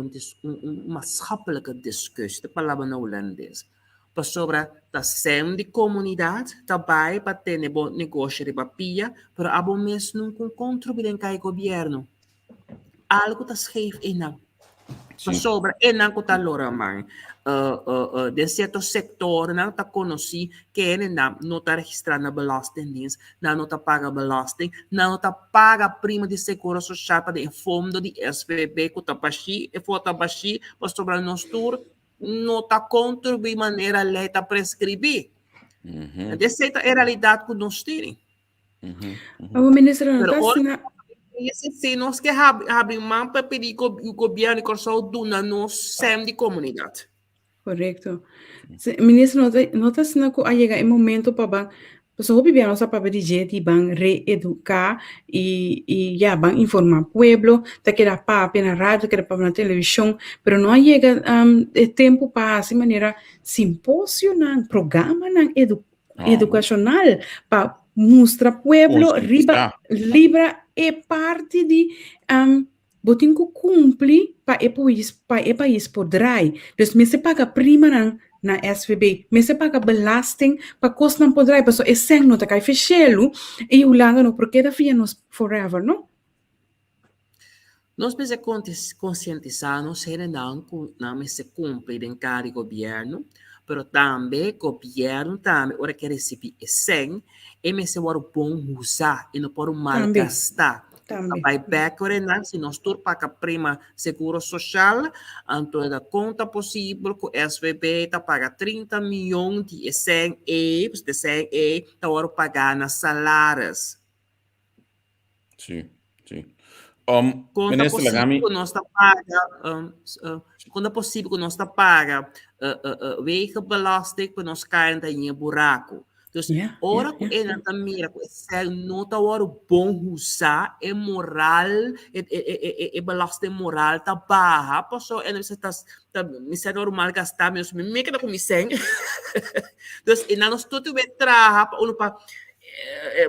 S3: maatschappelijke discussie, de palavra no holandês, para sobre a sem de comunidade, também para ter negócio de papia, para abo mesmo não contribuir em cada governo. Algo está scheef em não. Para sobre em não que está lora man, de certo sector não está conhecido que não está registrado na belastingdienst, não está paga belasting, não está paga prima de seguro social para o fundo de SVB que está baixo, e for está baixo, para sobre nós tour não está contribuir de maneira lei está prescrever. Essa é a realidade que nós temos.
S1: O ministro não está
S3: se nós queremos abrir mão para pedir que o governo de Corsau duna nos sem de comunidade.
S1: Correto. Ministro, não está sendo que chega o momento para o governo só para dizer que vão reeducar e já vão informar o povo, tá que dá para na rádio, que dá para na televisão, mas não chega tempo para assim maneira simpósio, programa educacional para mostrar ao povo libra é parte de botin que cumpre para o país poderá. Então, me se paga prima na SVB, me se paga belasting para costa não poderá, porque é sem nota que é fechado e o Holanda não porque da fia nos forever, não?
S3: Nós precisamos conscientizar nos não se cumpre em cada governo, mas também o governo também ora que receber sem e me se bom usar e não por mal gastar. Vai back se nós tur paga prima seguro social, então da conta possível que o SVB está paga 30 milhões de 100 está hora pagar nas salários.
S5: Sim.
S3: Quando é possível que nós está paga, quando é possível que nós está paga wegenbelasting que nós caem em buraco. Então, ora que ele está mira, que não está hora bom usar, é moral, é belasting moral, está barra, passou, ele está me sendo normal gastar, mas me queda com me sem. Então, e nós tudo bem trabalhar para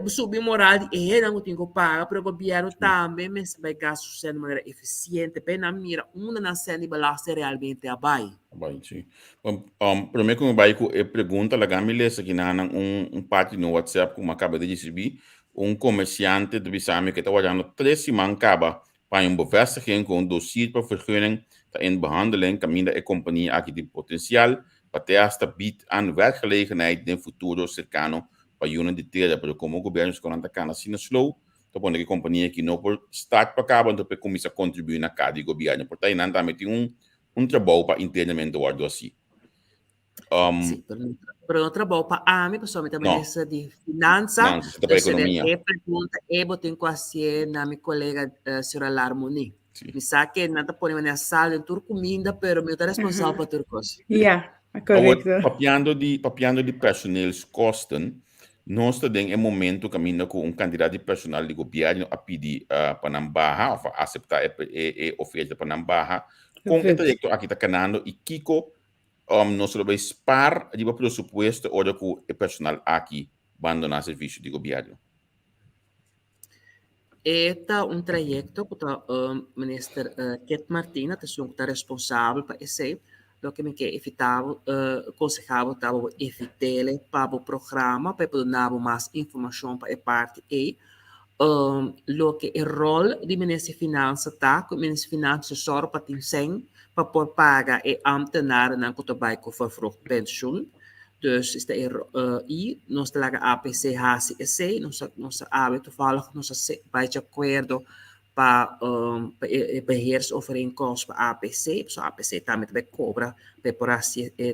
S3: subir moral e não tem que pagar para o governo também, mas vai gastar de maneira eficiente, bem na mira, uma nação de belasting realmente abai.
S5: Sim. Primeiro que eu vou pergunta, a Gamile aqui na parte no WhatsApp como acaba de receber, comerciante de Bissau que está olhando 3 semanas acaba para bevestiging com dossier para vergunning está in behandeling, caminho da companhia aqui de potencial para ter esta biedt aan werkgelegenheid no futuro cercano para uma de terra, pero como o governo se conta cana assim slow, então quando a companhia que não por start para acaba então começa a contribuir na cada governo, portanto não também tem um trabalho para internamente o algo assim.
S3: Sim, pero no trabalho para a mim, pessoalmente, a ministra de Finanças,
S5: não, você está para economia.
S3: E pergunta, eu tenho que fazer na minha colega, senhora Larmoni. Me sabe que nada pode na sala de turco comida, pero eu estou responsável por turcos.
S1: Yeah, correcto.
S5: Papiando de personeelskosten, nós também é momento caminho com um candidato de personal de governo a pedir para não barra, ou a aceitar a oferta para não barra, com o trajecto aqui está canando e Kiko, nós vamos spar de presupuesto ou com o personal aqui abandonar serviço de governo.
S3: Está um trajecto que o ministro Ket Martina está responsável para esse, lo que me quer evitar, aconselhável para evitar para o programa, para poder dar mais informação para a parte e lo que é o rol do ministro de Finanças está, que o ministro de Finanças só para para poder pagar e ambtenaar na kutubay ko vervroegd pensioen. Dus is de nós temos a APC HCSC, nós AB toevallig nós bij de acordo para beheersovereenkomst para APC, so APC também vai cobrar para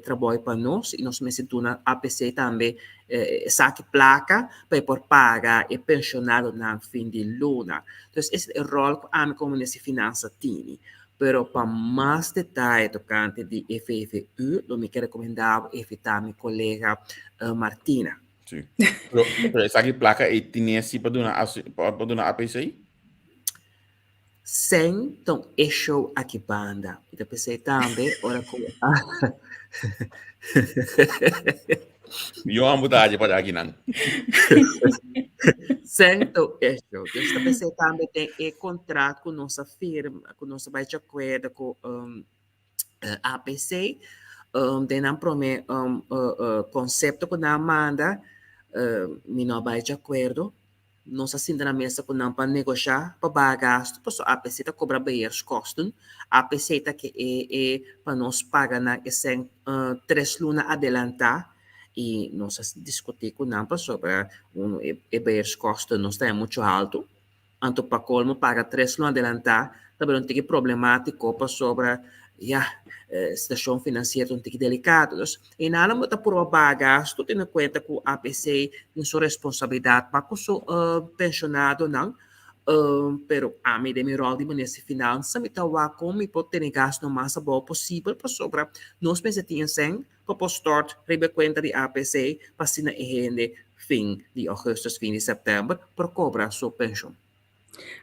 S3: trabalho para nós e nós mesmo doen APC também saque placa para por pagar e pensionado na fim de luna. Dus esse é o rol que a comunidade finança tem. Pero para mais detalhes tocante de FFU, eu me recomendava evitar minha colega Martina.
S5: Sim. Pero essa placa e tinha assim para donar APC?
S3: Sem então show aqui banda. E depois também ora com
S5: eu amo dar para aqui não.
S3: Certo, então depois também tem contrato com nossa firma, com nossa vai de acordo com APC, tem não promete conceito que não manda, me não vai de acordo. Nós assim na mesa com não para negociar para bagasto, para a APC tá cobra bem os custos, a APC tá que é para nós pagar na esse 3 lunas adelantar e nós discutir com não sobre os custos não está muito alto, anto para colmo paga 3 lunas adelantar, também não tem problemático para sobre situação financeira um pouco delicada. E nada mais por bagasto, tendo em conta que o APC tem sua responsabilidade para o seu pensionado, não. Pero a mim, de meu rol de ministro de Finanças, me estava como me pode ter gasto o mais bom possível para sobre nós pensamos em para postar rebe conta de APC para se na rende fim de agosto, fim de setembro, para cobrar sua pensão.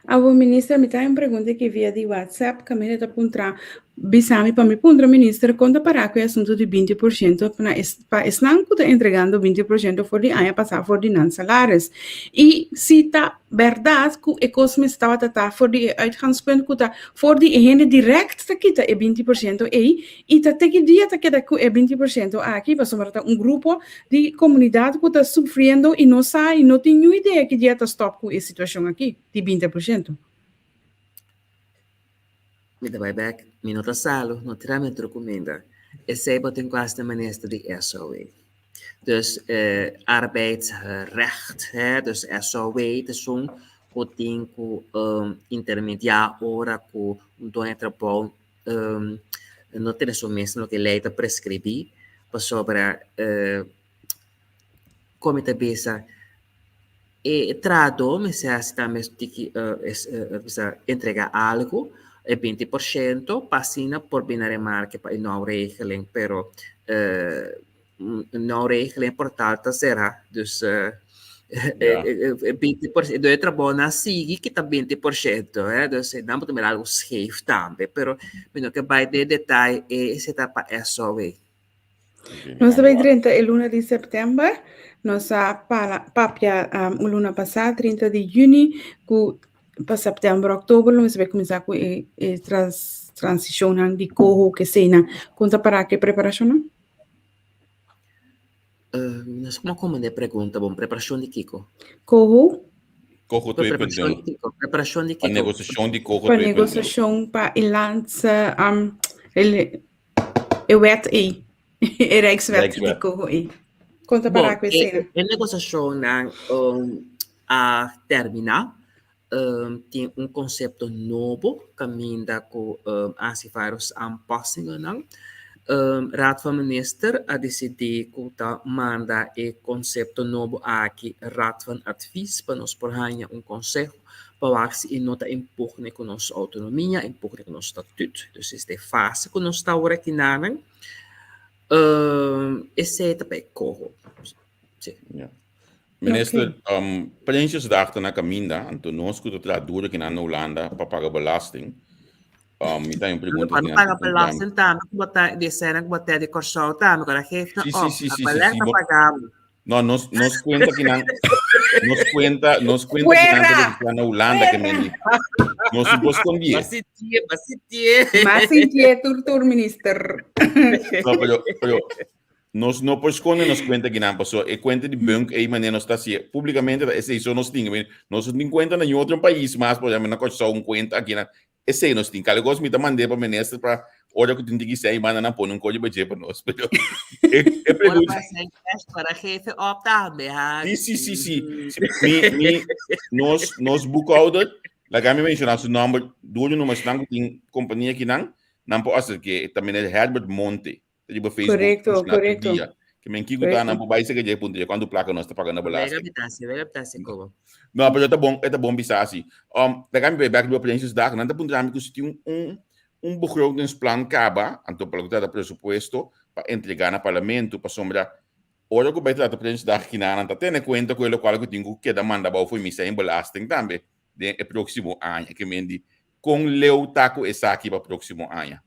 S1: A ministra me está em pergunta que via de WhatsApp, que me está apontando, bisami para me apontar, ministra, quando parar com o assunto de 20%, para estar entregando 20% for de ano passado for de não salários. E se está verdade que o COSME estava a for de uitgangspunt que está for de ene direct te kita e 20% e tá te que dia tá que da que é 20% aqui para somar grupo de comunidade que está sofrendo e não sai e não tem nenhuma ideia que dia tá stop com essa situação aqui de 20%.
S3: Me dá back, me nota salo, não terá me recomenda. Esse é o quase de minister de SOE. Dus arbeidsrecht, dus SOE, dus que tem que intermediar ora com um trabalho não tem só mesmo que lei está prescrever para sobre como está pensa e trado me se está mesmo que entregar algo é 20% passina por bem remarque para não regeling pero não regeling portanto será dus 20% do trabalho na SIG que está 20%, dus não pode ter algo safe também, pero mas que vai de detalhe esse está para SOE.
S1: Nós também 31 de setembro, nós papia o luna passada 30 de junho, para setembro, outubro, nós vai começar com a transição de corro que cena, conta para que preparação?
S3: Como é pergunta, bom, preparação de Kiko?
S1: Corro?
S5: Corro
S3: preparação de Kiko. Preparação de Kiko.
S5: A negociação de corro.
S1: Para negociação para o lança, o wet aí, o Rijkswet de corro aí. Conta para que cena.
S3: A negociação a terminar, tem conceito novo, caminha com as várias aanpassingen. Raad van Minister a decidir que manda o conceito novo aqui, Raad van Advies, para nós porranha conselho, para se nota empurra com nossa autonomia, empurra com nosso estatuto. Então, isso é fácil que nós estamos aqui na esse é também corro.
S5: Ja. Minister, prensjes dachten na caminda, então nós que traduzir aqui na Holanda para pagar belasting. Me tem pergunta
S3: Para não pagar belasting, tá? Botar de cena, botar de corção, tá? Agora que
S5: sim.
S3: pagamos.
S5: No, nos cuenta que nos cuenta que na Holanda que mendi. Nos supos con 10.
S3: Mas
S1: tur minister.
S5: No, pero nos no pues con nos cuenta que não passou e cuenta de banco e maneira nós está assim publicamente esse isso nós tínhamos nós não conta em outro país mas por exemplo na coisa conta aqui na esse nós tínhamos cada coisa me tá mandei para ministro para olha que tem que sair mas não pôr um código budget para nós pero é pergunta
S3: para jefe optar
S5: sim nós bookholder lá que me mencionar seu nome do número estão tem companhia aqui não pode que também é Herbert Monte tipo Facebook,
S1: correto.
S5: Que me equipo tá na país que já punto quando placa nós está pagando belasting.
S3: Vai habitasse como.
S5: Não, mas é bom pensar assim. Da kami bij back do presidente da Canada punto que se tem begrotingsplan caba, então para o presupuesto para entregar no parlamento para sombra. Ora que vai tratar presidente da Canada, tá tendo conta com o qual que tenho que demanda para foi missa em belasting também. De próximo ano que mendi com leu taco essa aqui para próximo ano.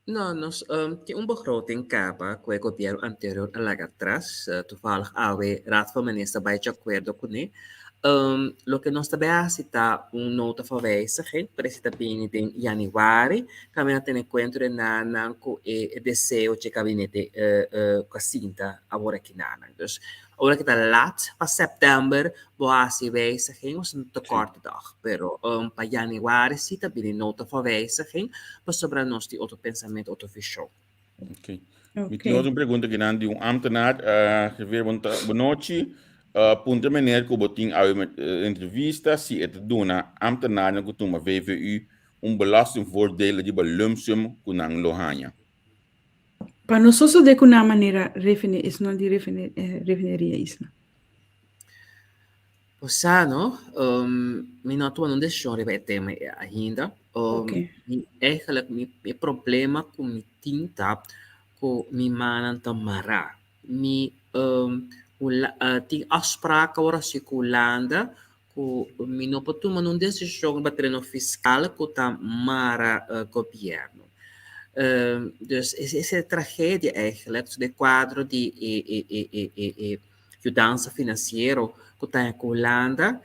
S3: Não, nós temos begroting capa com o governo anterior lá atrás, toevallig AW Raad van Minister bij de acordo com ele. Lo que nós também está nota van wijziging, precisamente em januari, caminha ter encontro na o deseo de gabinete Casinta agora aqui na. Dus agora que está laat para setembro, boa se wijziging was een te korte dag, pero para januari zie je binnen nota van wijziging, para sobre nós die outro pensamento outro fechou.
S5: Ok. Nós uma pergunta que não de ambtenaar, geweer benootje. Punten meneer que botin a entrevista se het doen na ambtenaren que toma VVU belastingvoordelen die lump sum kunang lohanya.
S1: Para nós só de uma maneira refineria isso não de refineria isso.
S3: Possano, mi não estou não deixando de tema ainda. Eigenlijk mi problema com mi tinta com mi manan tamara. Mi tem afspraken worden circulando com não pode tomar uma decisão batendo fiscal com o mara governo. Dus essa tragédia eigenlijk de quadro de ajudança financeira que está em Holanda,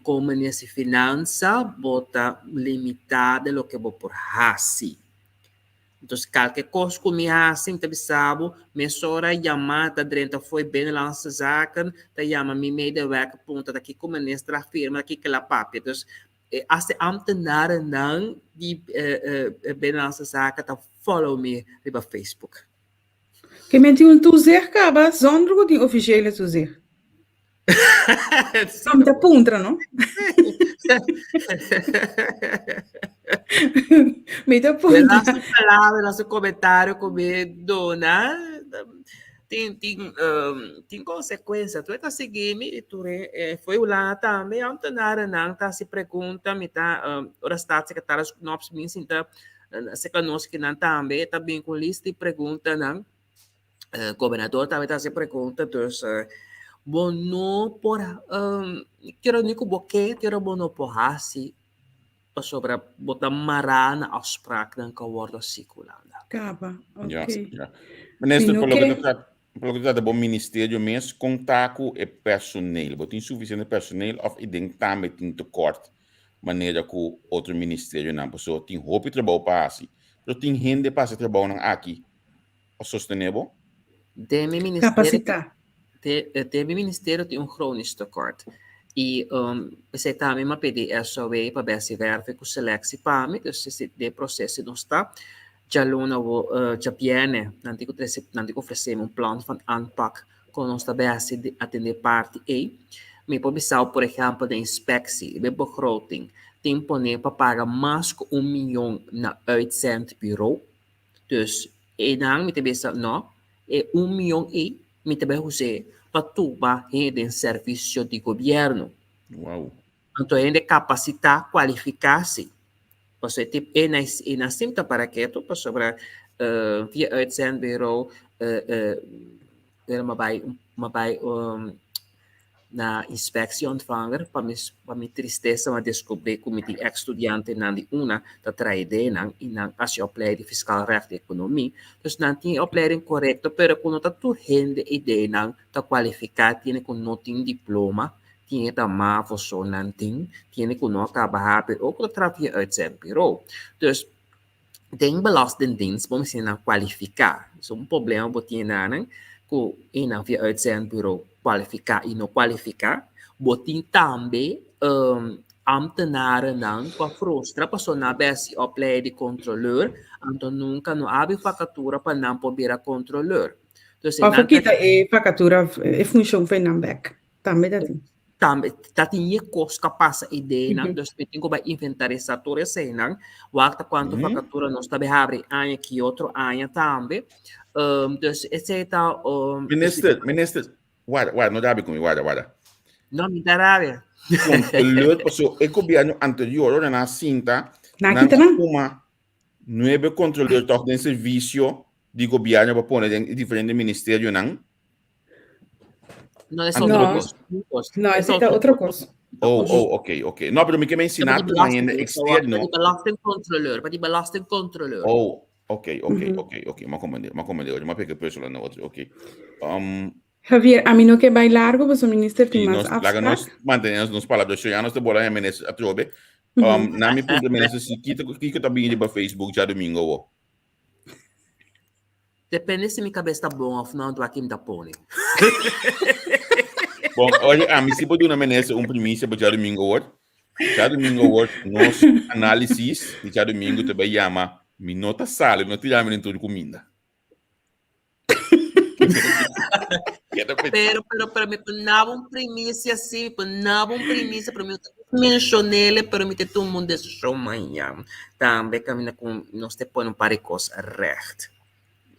S3: como nessa finança bota limitada lo que vou por hasi. Então, qualquer coisa que me assim, te sabe, me sora chamada dentro foi bem lança zaken, te chama me medewerker ponta daqui como ministra firma daqui que la papi. Então, as ambtenaren não die bem lança zaken, te follow me via Facebook.
S1: Que me tem toezicht acaba, zonder que tem officiële toezicht. Só me dá puntra, não? Me dá puntra.
S3: Nossa palavra, nosso comentário comigo, dona, tem consequência. Tu está seguindo, tu foi lá também, ontem não tá se pergunta, me tá, ora está secretária dos novos ministros, então, se conosco que não também, tá bem com lista de perguntas, não? Governador também tá se pergunta, então, bono por quero nico boquete quero bono por hasi sobre botar marana aos praktijk dan kan worden circulando.
S1: Acaba.
S5: Ok. Minister, pelo que está bom ministério mesmo, contato e personeel. Botem suficiente personeel of ik denk também tem tekort maneira que outro ministério não pessoa tem roupa e trabalho para assim. Eu tenho gente para trabalhar aqui. O sustentável?
S3: Demi ministério.
S1: Capacitar.
S3: Teve ministério tem chronisch tekort. E você também me pedi SOE para ver se verve com seleção para mim, dus esse processo não está. Já luna já viene, não digo oferecer plan van aanpak com nós também atender parte E. Me pobisal, por exemplo, de inspectie, de begroting, tem poner para pagar mais que 1 milhão na uitzendbureau. Dus, en dan met de besta, no, 1 milhão e, met de besta, para tuba de serviço de governo.
S5: Wow.
S3: Então, é de capacitar, qualificar-se. Porque, tipo, é na simples para que tu, para sobre, via uitzendbureau, na inspectie ontvanger, para minha tristeza, mas descobri que o ex-estudante não de uma, da traide, não, e não, as opleiding fiscal recht e economia, dus não tinha opleiding correcta, pero quando tá tu rende ideia, não, tá qualificado, tinha com não tem diploma, tinha da mavo so não tem, tinha com não acaba rápido, ou que trabalha uitzendbureau. Dus, tem belastingdienst, vamos se não qualificar. Isso é um problema, botinha, não, que não via uitzendbureau qualificar e não qualificar, botin também ambtenaren não para frustrar, para na base opleiding de controleur, então nunca não abre vacatura para não poder controleur.
S1: Of kita vacatura e função foi não back. Também dá tem.
S3: Também tá tinha coisa capaz ideia, não, dus tem que inventarizar tudo isso, não, wakta quanto vacatura nós também abre ano que outro ano também. Dus esse tá
S5: Minister, guarda, não dá comigo, guarda.
S3: Não me dá
S5: Controleur, porque o governo anterior, na cinta, na uma 9 controladores de serviço de governo para pôr em diferentes ministérios, não?
S3: Não, é só outra coisa.
S1: Não, essa é outra coisa.
S5: Ok. Não, mas me quer ensinar para ainda externo.
S3: Para de belastingcontroleur.
S5: Ok. Mas comandei hoje, mas peguei pessoal na outra, ok.
S1: Javier, a mim não quer bailar, porque o ministro tem mais
S5: abstract. Nós mantemos nos palavras choianos de bola, ministro a trobe. Na minha ponto, ministro, se que tá bem para Facebook já domingo.
S3: Depende se minha cabeça tá bom ou não, do aqui me dá pone.
S5: Bom, olha, a mim se pode uma ministra premissa para já domingo hoje. Já domingo hoje, nosso análise de já domingo também chama minota sala, não te chama tudo comida.
S3: Pero me ponava premissa assim, para mim mencionei, pero me todo mundo deixou manhã. Também caminha com nós te põe par de coisas recht.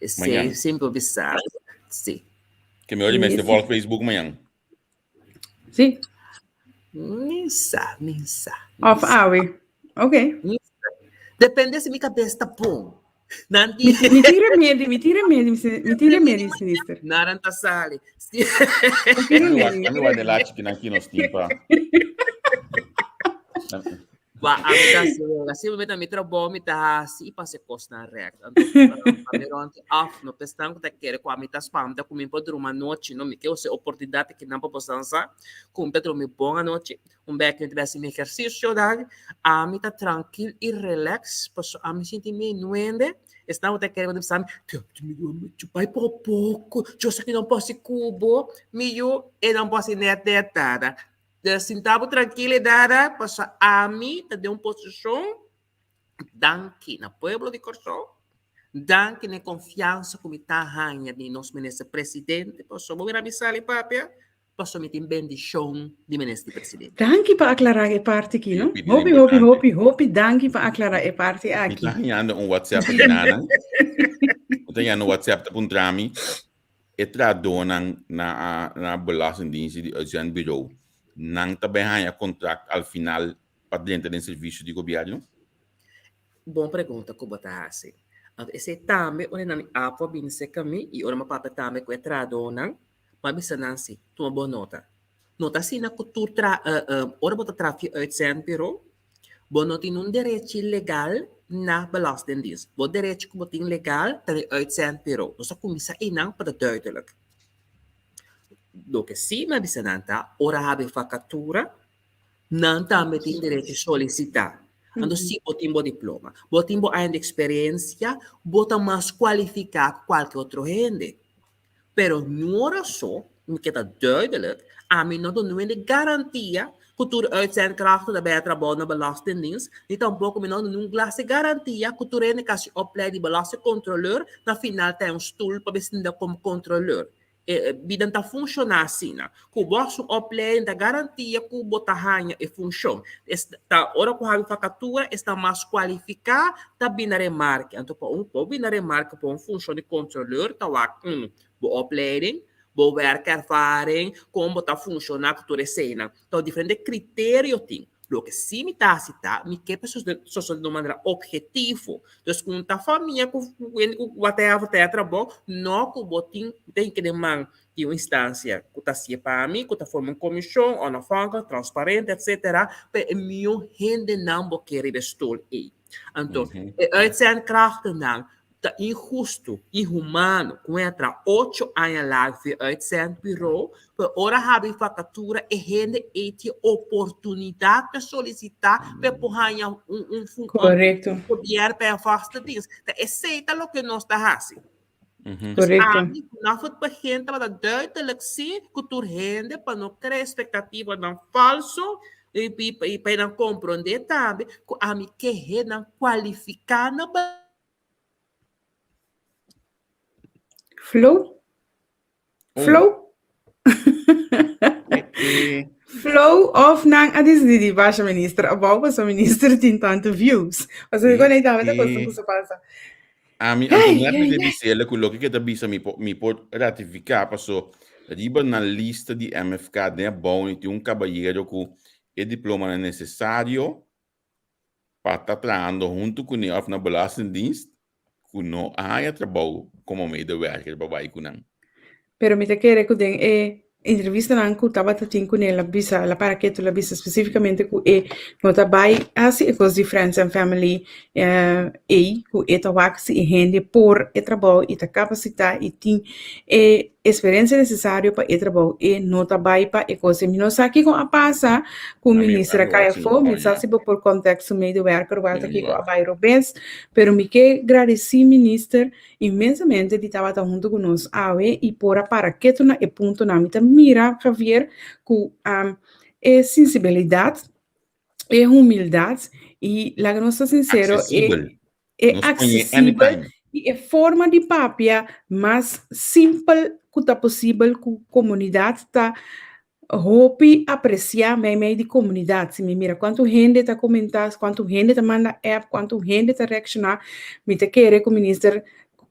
S3: Sim, sempre bizarro. Sim.
S5: Que me olhe mais de volta Facebook amanhã.
S1: Sim.
S3: Missa.
S1: Off hour. Ok.
S3: Depende se minha cabeça tá bom.
S1: Me tira medo, minister.
S3: Naranta sali.
S5: Não vai de lá que aqui nós timpa.
S3: Assim me trabalho, me tá assim, passe costa na recta. Então, no pestão que quer com a mita spam, tá comigo por uma noite, não me quer essa oportunidade que não posso dançar, com Pedro me bom a noite, back que tivesse me exercício, a mita tranquilo e relax, posso a me sentir meio nuende. Estava até querendo saber, pai por pouco, eu sei que não posso cubo, meio e não posso netar. Sentava tranquilidade, passa a mim, te deu uma posição, danke na pueblo de Corsó, danke na confiança que me está rainha de nosso ministro presidente, passou a me sair papel, passou me tem bendição de ministro presidente.
S1: Danke para aclarar a parte aqui, não? Hopi, danke para aclarar a parte aqui.
S5: Está ganhando WhatsApp de Nana, está ganhando WhatsApp de Puntrami, e tradonam na belastingdienst de uitzendbureau. Não também há contrato ao final para dentro do serviço de governo?
S3: Boa pergunta, como está assim. Esse também, onde não há para vir se caminho e onde papel também que é tradonam, mas bisa nansi, tu uma boa nota. Nota assim na cultura, ora bota tráfico uitzendbureau, boa nota em direito legal na belastingdienst. Boa direito que botin legal tem uitzendbureau. Dus dat começa aí não para duidelijk. Do que sim, mas bisa nanta, ora habe vacatura, não também tem direito de solicitar. Então, sim, botin bo diploma, botin bo ainda experiência, botam mais qualificado que qualquer outro gente. Pero não era só, me queda duidelijk, a mim não é garantia que tu uitzendkrachten daarbij trabalhar na belastingdienst, e tampouco me não glasse garantia que tu rende que se opleiding belastingcontroleur, na final tem stoel para beslissen como controleur. vida está funcionando assim, né? Que o vosso opleiding da garantia que o botarranha e funciona. Esta hora que a facatura está mais qualificada, está bem remarca. Então, para bem remarca para função de controlador, está lá o opleiding, o werk ervaring, como está funcionando que tu recena. Então, diferentes critérios tem. Lo que sim me está citando, me quer pessoas de maneira objetiva. Então, quando a família que vai trabalhar, não que o botim tem que demandar de uma instância que está se para mim, que está formando comissão, ou na franca, transparente, etc. Para meu gente não quer investir aí. Então, uit zijn krachten dan, te injusto, inhumano, contra 8 anos lá uit zijn bureau, para ora hebben vacatura e gente eti oportunidade para solicitar para ganhar
S1: Correcto.
S3: poder para vaste dienst. Dat is zeker lo que nós está fazendo.
S1: Correcto.
S3: Na foto para gente para duidelijk zien que tu rende para não criar expectativa não falso e para não compreender também que a mim que é não qualificar na
S1: Flow? Flow? Flow of nang adis di baixa ministra, about sa minister tin tanto views. Mas eu nem tava da coisa que você passa.
S5: A mim, não é para dizer que o que está bisa me pode ratificar, passou riba na lista de MFK, né, bom, e tem cabalheiro com o diploma necessário para estar trabalhando junto com ele na belastingdienst, que não há trabalho como medewerker para com ele.
S1: Pero me te quiere que entrevista nan ku taba tatin ku ne la bisa la para que tu la bisa specificamente ku nota bai asi cos di friends and family ku eta wax e rende por trabalho e ta capacidade e tem experiência necessária para trabalho e nota bai para coisa me não sabe com a passa com o ministra Caia Fo me sabe por contexto meio do worker volta aqui com a bai Robens pero me que agradeci ministro imensamente de tava junto conosco e por para que tu na ponto na mita mira Javier com sensibilidade humildade e lá não estou sincero acessível e forma de papia mais simples que tá possível que a comunidade tá hope apreciar meio de comunidade. Se me mira quanto gente está comentando, quanto gente está manda app, quanto gente está reaccionar, me te querer que o ministro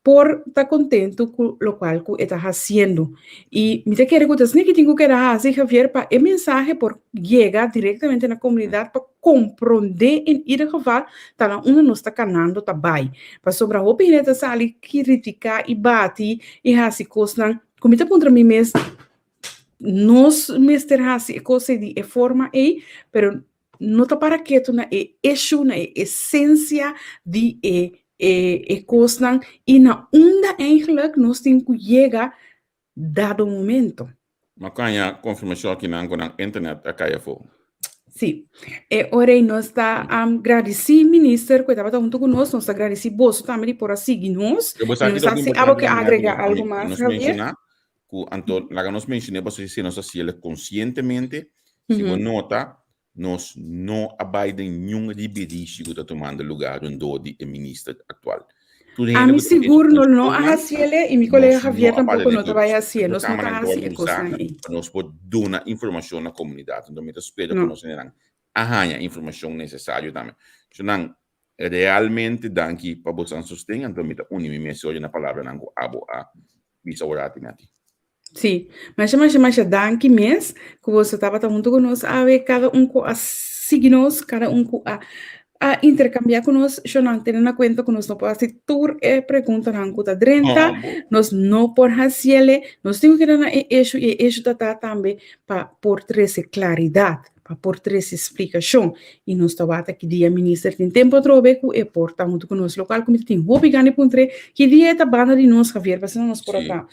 S1: por estar contente com o qual que está fazendo. E me te querer que você que tenho que fazer, Javier, para o mensagem por chegar diretamente na comunidade para compreender em ieder geval tá onde nós está canando tá bem. Para sobre a opinião da sala criticar e bate e assim coisas como te contra mim mesmo nós mister assim coisa de forma aí, pero não tá para que tu na issue na essência de coisa e na onda eigenlijk nós temos que chegar dado momento.
S5: Mas canha confirmação aqui na internet a Caia Fo.
S1: Sim. Ora nós está agradecido ministro que estava junto conosco, nós agradecido bolso também por seguir-nos.
S5: Eu gostaria
S1: de agregar algo mais, Javier.
S5: Anto la que nos mencioné, pues si nos hacía conscientemente, si vos nota, nos no abaiden nenhum liberishi que está tomando lugar do ministro atual.
S1: A mim seguro não haciele e meu colega Javier tampouco não vai haciele, nós não está haciele coisa aí.
S5: Nós podemos dar informação na comunidade, então me espero que nós tenhamos a informação necessária também. Então, realmente daqui para você sustentar, então me dá mensagem na palavra nango abo a bisa orati nati.
S1: Sim, mas danke mesmo que você estava junto conosco, a ver cada com a signos, cada com a intercambiar conosco, eu não tenho na conta que nós não podemos fazer tour e pergunta não custa 30, nós não por haciele, nós temos que dar eixo e eixo tá também para por trazer claridade, para por trazer explicação e nós estava aqui dia ministro tem tempo trobe que é porta junto conosco local como tem hobby gane puntre que dia tá banda de nós Javier, para nós por cá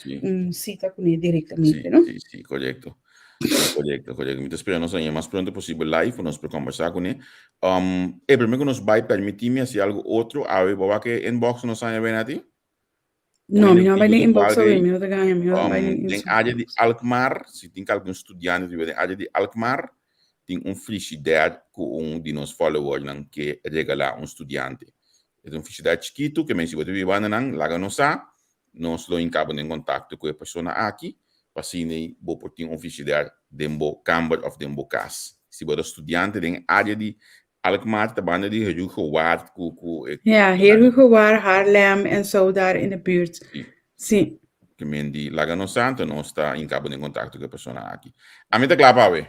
S1: cita com ele diretamente, não?
S5: Sim, correto. Correcto. Me espero nos o mais pronto possível live, nós para conversar com ele. Primeiro que nos vai permitir-me se algo outro, a ver, boa que inbox nos saia bem a ti?
S1: Não, não vai nem inbox a ver, não
S5: tem área de Alkmaar, se tem algum estudante de área de Alkmaar, tem frigidaire com de nos followers que regala estudante. É frigidaire chiquito que me se você vive lá não, lá não sa, nós lo encabamos em contato com a pessoa aqui. Pasine, bo porting officiar dembo Camber of dembo Cas. Se você estudante tem área de Alkmaar, de banda die Hugo Waard,
S1: Ja, Hugo Waard, Haarlem en zo daar in de buurt. Sim.
S5: Que mendi Lagano Santo não está em cabo de contato com a pessoa aqui. A mim tá claro, Pawe?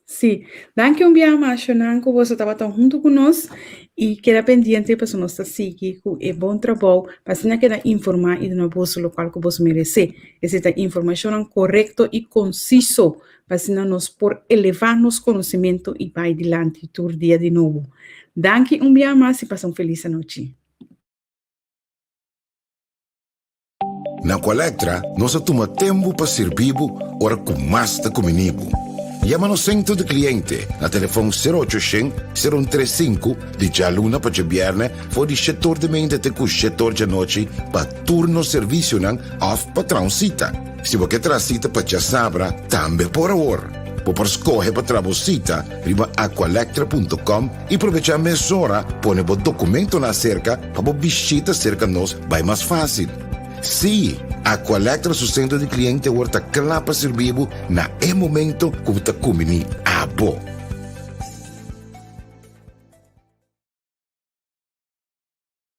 S1: Sim. Danke dia mais, Xananco, você estava tão junto conosco e que era pendente para nós estar seguir com o bom trabalho, para se não queda informar e no bolso local que você merece. Essa informação correta e conciso, para se não nos por elevar nos conhecimento e para adiante todo dia de novo. Danke dia mais e passa feliz noite.
S2: Na Colectra, nós toma tempo para servir ora com mais da comunibo. Llama no centro de cliente na telefone 0800-035 de jaluna para viernes for de setor de mente até o setor de noite para turno serviço não off patrão cita. Se você quer cita para já sabra, também por hora. Por escolher para trabalhar riba aqualectra.com e aproveitar a mesura, põe o documento na cerca para visita cerca nós vai mais fácil. Sim, a Colectra su centro de cliente horta clapa servibo na momento que está comendo a bo.